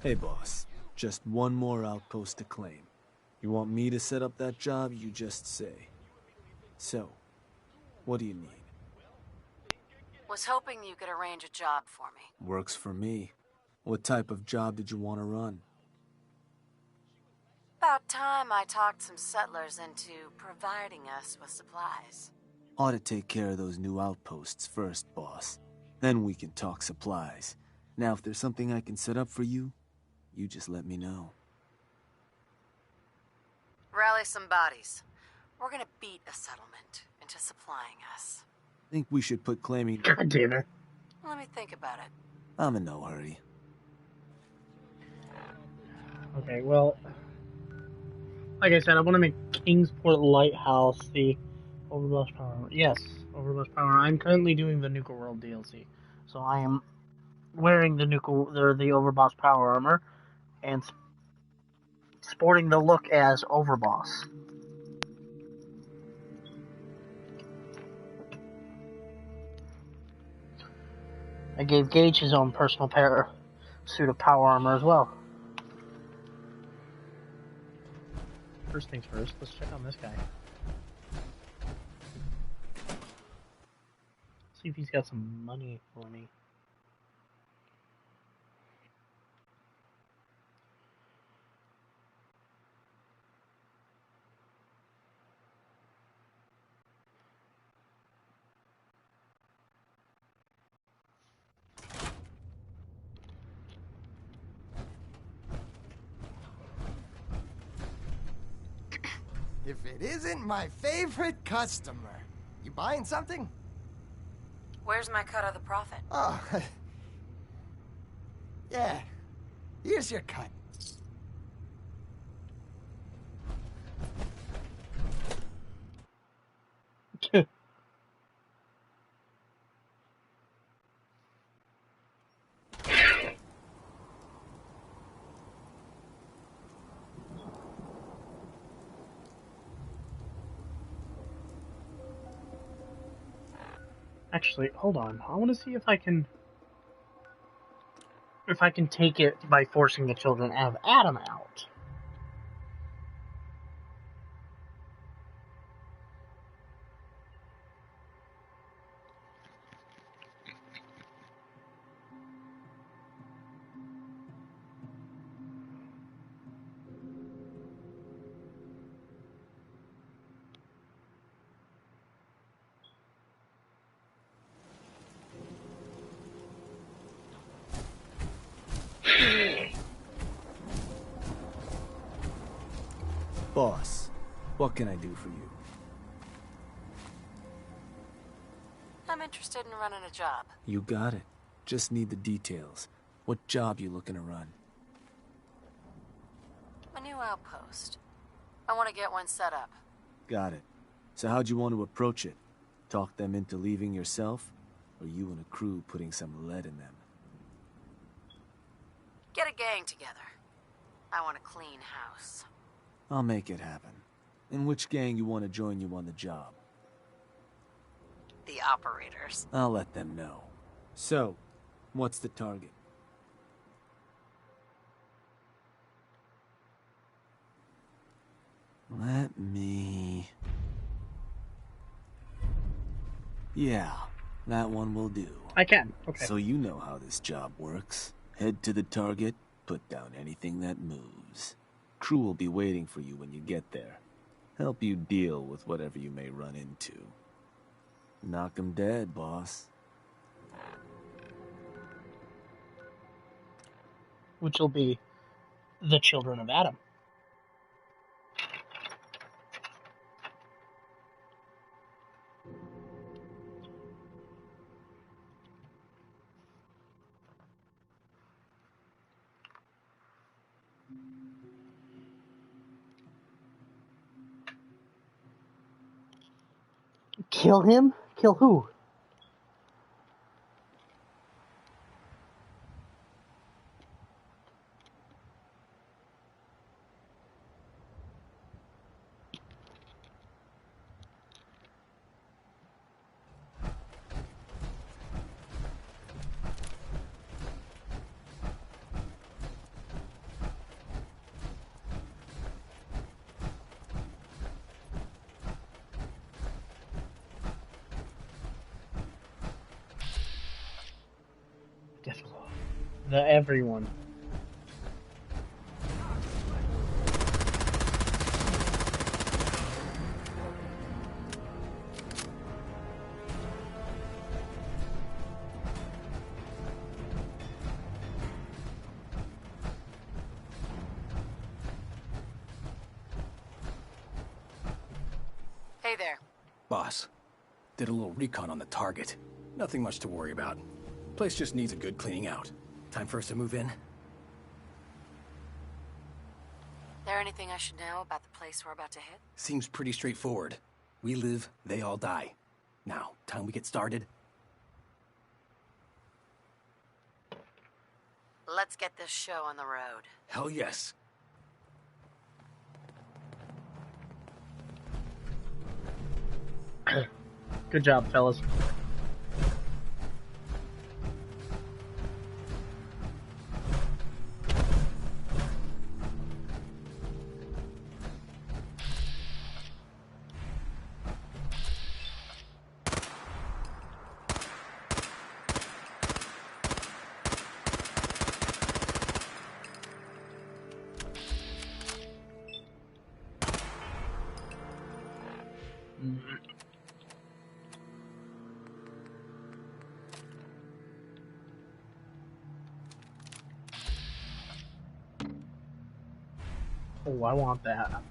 Hey, boss. Just one more outpost to claim. You want me to set up that job, you just say. So, what do you need? Was hoping you could arrange a job for me. Works for me. What type of job did you want to run? About time I talked some settlers into providing us with supplies. Ought to take care of those new outposts first, boss. Then we can talk supplies. Now, if there's something I can set up for you, you just let me know. Rally some bodies. We're gonna beat a settlement into supplying us. Think we should put claiming... God damn it. Let me think about it. I'm in no hurry. Okay, well, like I said, I want to make Kingsport Lighthouse the Overboss Power Armor. Yes, Overboss Power Armor. I'm currently doing the Nuka World DLC, so I am wearing the Overboss Power Armor and sporting the look as Overboss. I gave Gage his own personal suit of power armor as well. First things first, let's check on this guy. See if he's got some money for me. If it isn't my favorite customer. You buying something? Where's my cut of the profit? Oh, yeah. Here's your cut. Actually, hold on. I want to see if I can take it by forcing the children of Adam out. Boss, what can I do for you? I'm interested in running a job. You got it. Just need the details. What job you looking to run? A new outpost. I want to get one set up. Got it. So how'd you want to approach it? Talk them into leaving yourself? Or you and a crew putting some lead in them? Get a gang together. I want a clean house. I'll make it happen. In which gang you want to join you on the job? The operators. I'll let them know. So, what's the target? Let me... Yeah, that one will do. I can, okay. So you know how this job works. Head to the target, put down anything that moves. Crew will be waiting for you when you get there. Help you deal with whatever you may run into. Knock 'em dead, boss. Which will be the children of Adam. Kill him? Kill who? The everyone. Hey there. Boss, did a little recon on the target. Nothing much to worry about. Place just needs a good cleaning out. Time for us to move in. There anything I should know about the place we're about to hit? Seems pretty straightforward. We live, they all die. Now, time we get started. Let's get this show on the road. Hell yes. Good job, fellas. Oh, I want that.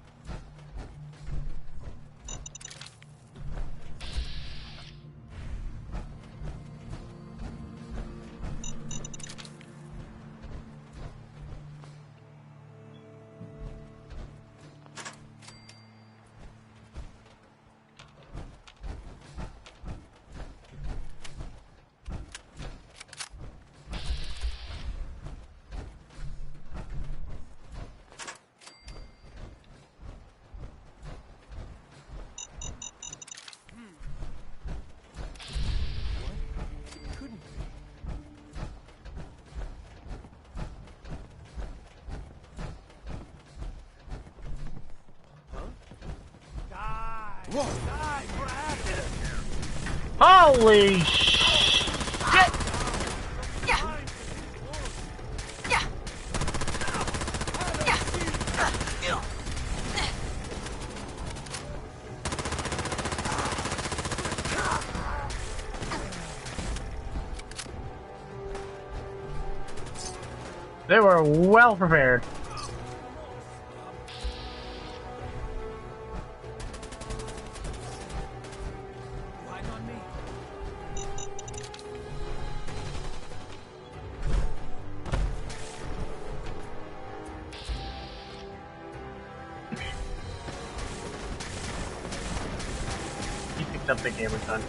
Holy shit! Yeah. Yeah. Yeah. They were well prepared. fucked up the game a ton.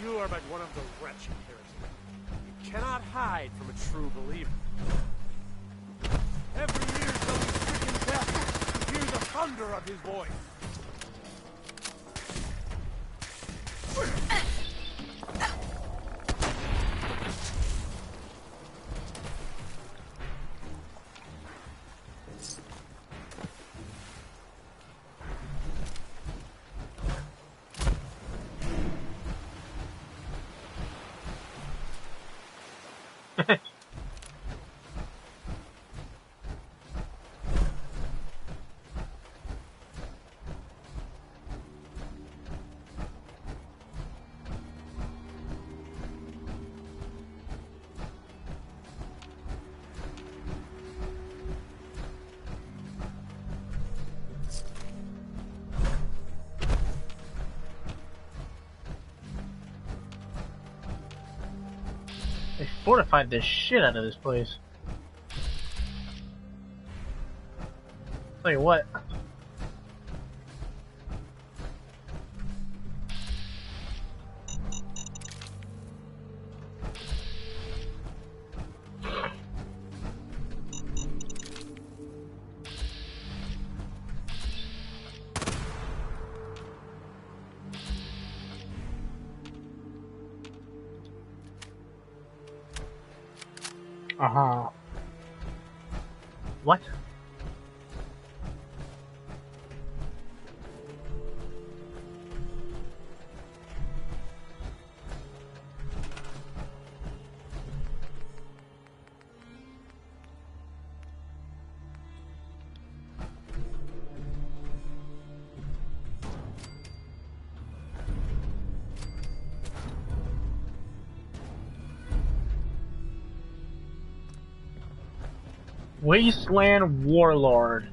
You are but one of the wretched heretics. You cannot hide from a true believer. Every year shall be stricken death to hear the thunder of his voice. They fortified the shit out of this place. Tell you what. What? Wasteland Warlord.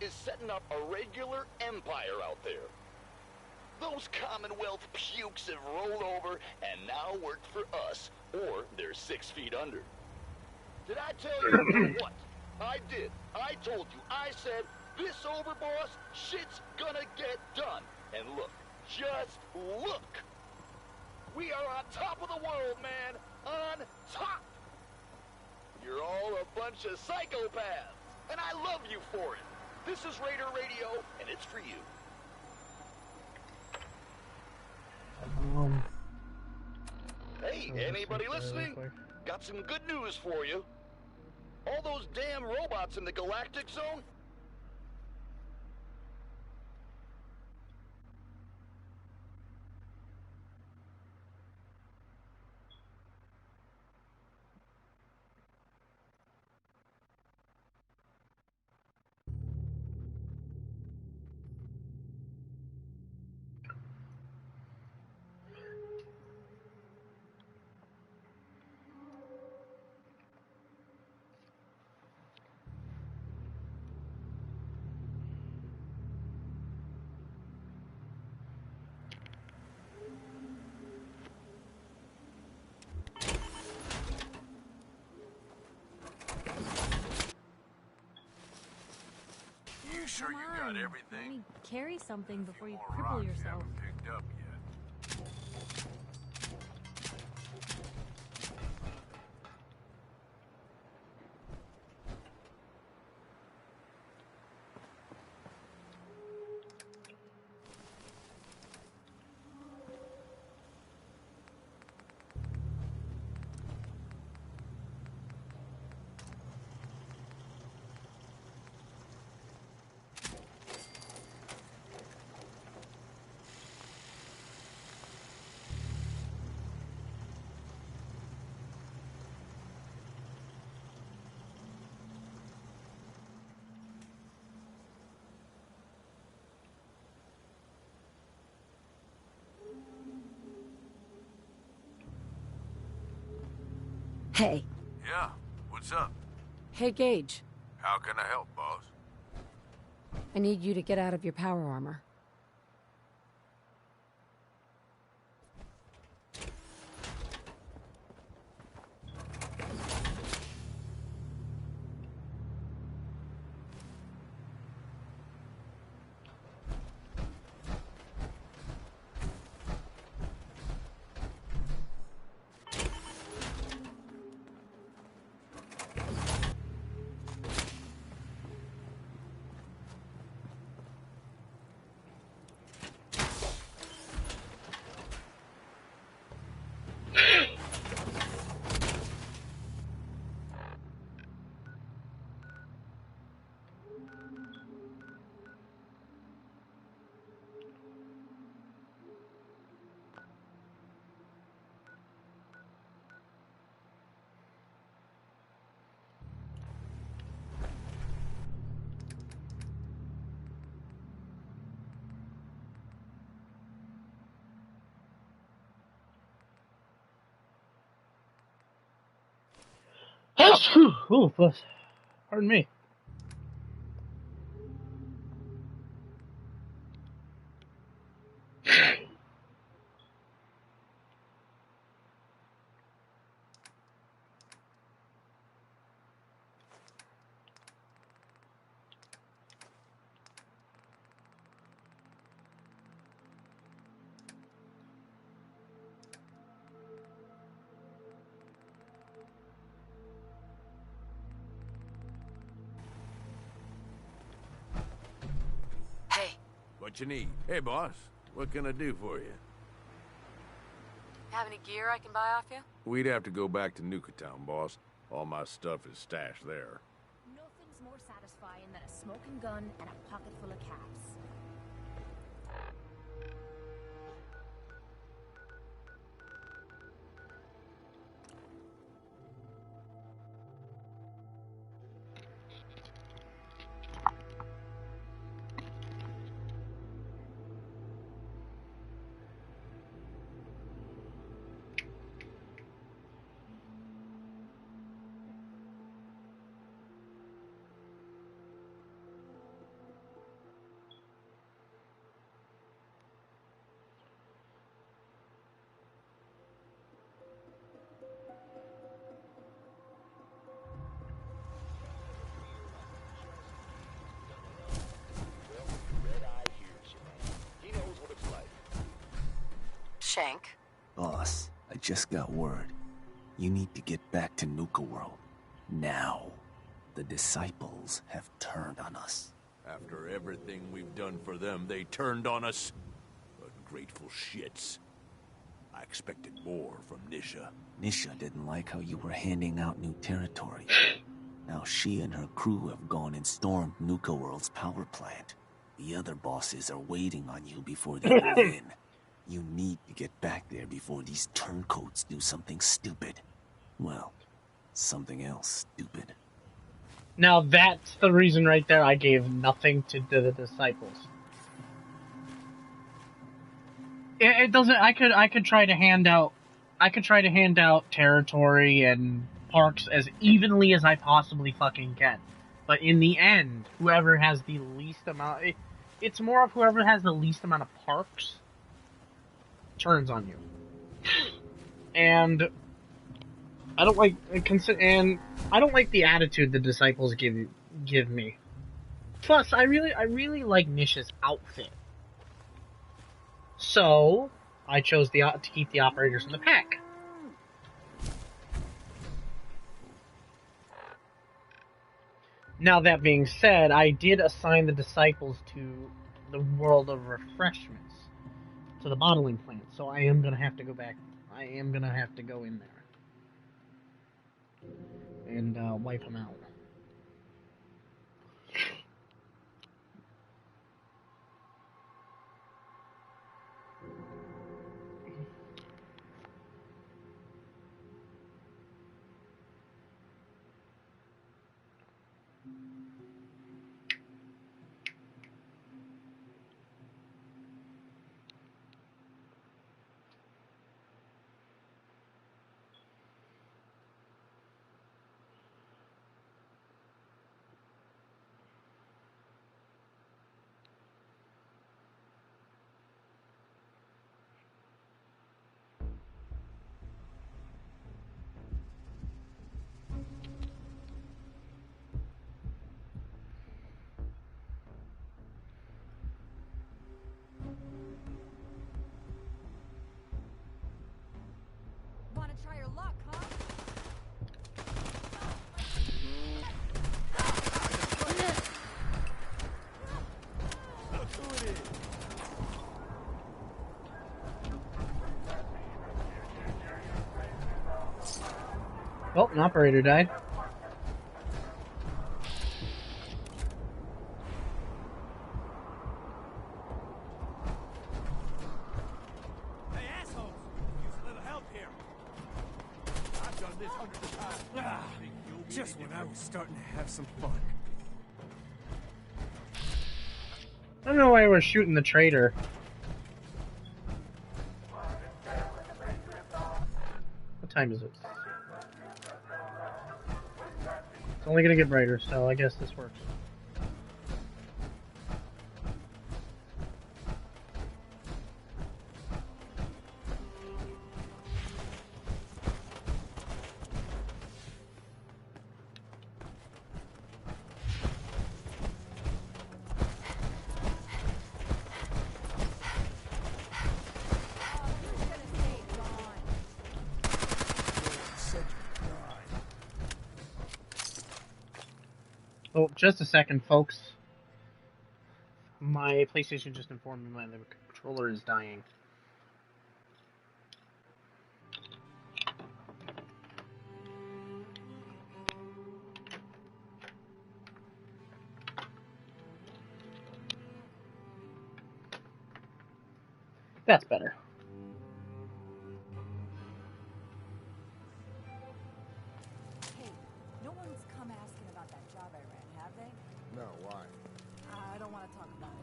Is setting up a regular empire out there. Those Commonwealth pukes have rolled over and now work for us, or they're 6 feet under. Did I tell you what? I did. I told you. I said, this overboss, shit's gonna get done. And look, just look. We are on top of the world, man. On top. You're all a bunch of psychopaths, and I love you for it. This is Raider Radio, and it's for you. Hey, anybody listening? Got some good news for you. All those damn robots in the Galactic Zone? You sure you got everything? Let me carry something before you More cripple rocks yourself. haven't picked up yet. Hey. Yeah, what's up? Hey, Gage. How can I help, boss? I need you to get out of your power armor. Oh, pardon me. What you need? Hey, boss. What can I do for you? Have any gear I can buy off you? We'd have to go back to Nuka Town, boss. All my stuff is stashed there. Nothing's more satisfying than a smoking gun and a pocket full of caps. Shank. Boss, I just got word. You need to get back to Nuka World. Now. The Disciples have turned on us. After everything we've done for them, they turned on us. Ungrateful shits. I expected more from Nisha. Nisha didn't like how you were handing out new territory. Now she and her crew have gone and stormed Nuka World's power plant. The other bosses are waiting on you before they move in. You need to get back there before these turncoats do something stupid. Well, something else stupid. Now that's the reason right there I gave nothing to the disciples. It doesn't. I could try to hand out territory and parks as evenly as I possibly fucking can. But in the end, whoever has the least amount... It's more of whoever has the least amount of parks turns on you. And I don't like... And I don't like the attitude the disciples give me. Plus, I really like Nish's outfit. So, I chose to keep the operators in the pack. Now, that being said, I did assign the disciples to the World of Refreshments, to the bottling plant, so I am going to have to go back. I am going to have to go in there and wipe them out. Try your luck, huh? Oh, an operator died. Just when I was starting to have some fun. I don't know why we're shooting the traitor. What time is it? It's only gonna get brighter, so I guess this works. Oh, just a second, folks. My PlayStation just informed me my controller is dying. That's better. Hey, no one's come asking about that job I ran, have they? No, why? I don't want to talk about it.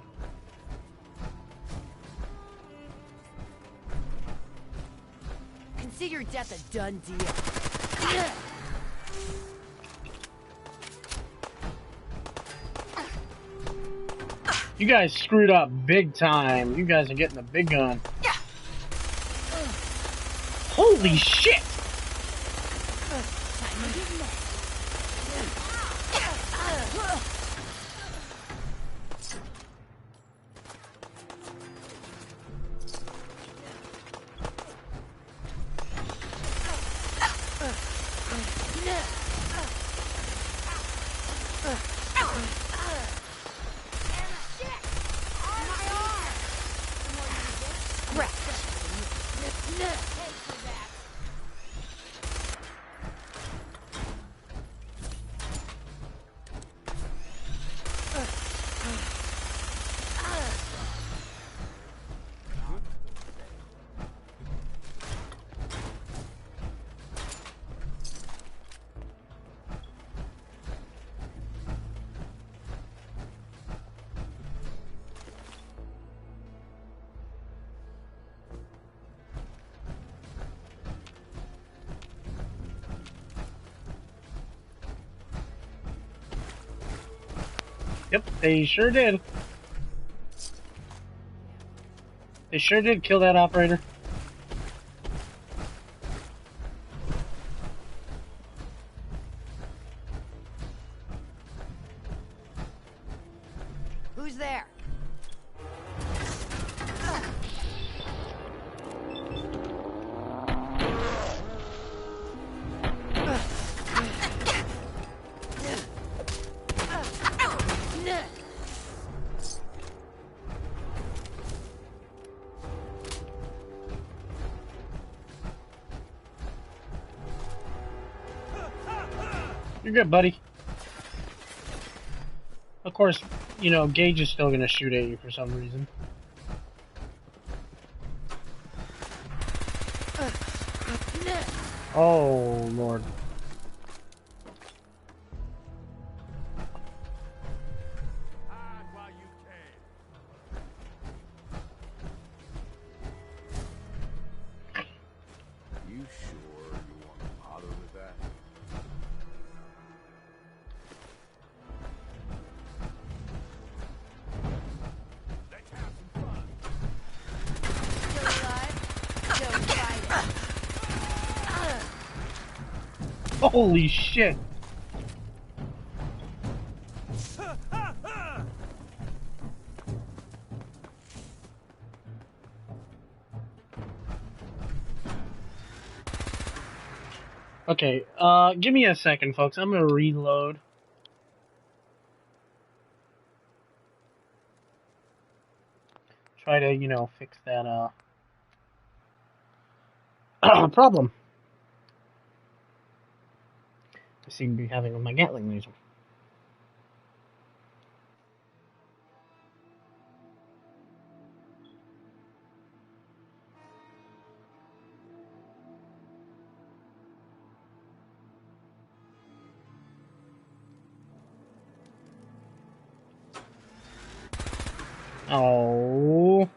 Consider death a done deal. You guys screwed up big time. You guys are getting the big gun. Holy shit! Yep, they sure did. They sure did kill that operator. Who's there? You're good, buddy. Of course, you know, Gage is still gonna shoot at you for some reason. Oh, Lord. You sure you want to bother with that? Still alive? Don't fight it. Holy shit! Okay, give me a second, folks. I'm gonna reload. Try to, you know, fix that, problem I seem to be having with my Gatling laser. Oh.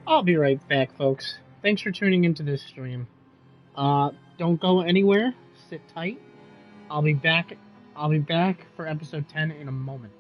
I'll be right back, folks. Thanks for tuning into this stream. Don't go anywhere. Sit tight. I'll be back for episode 10 in a moment.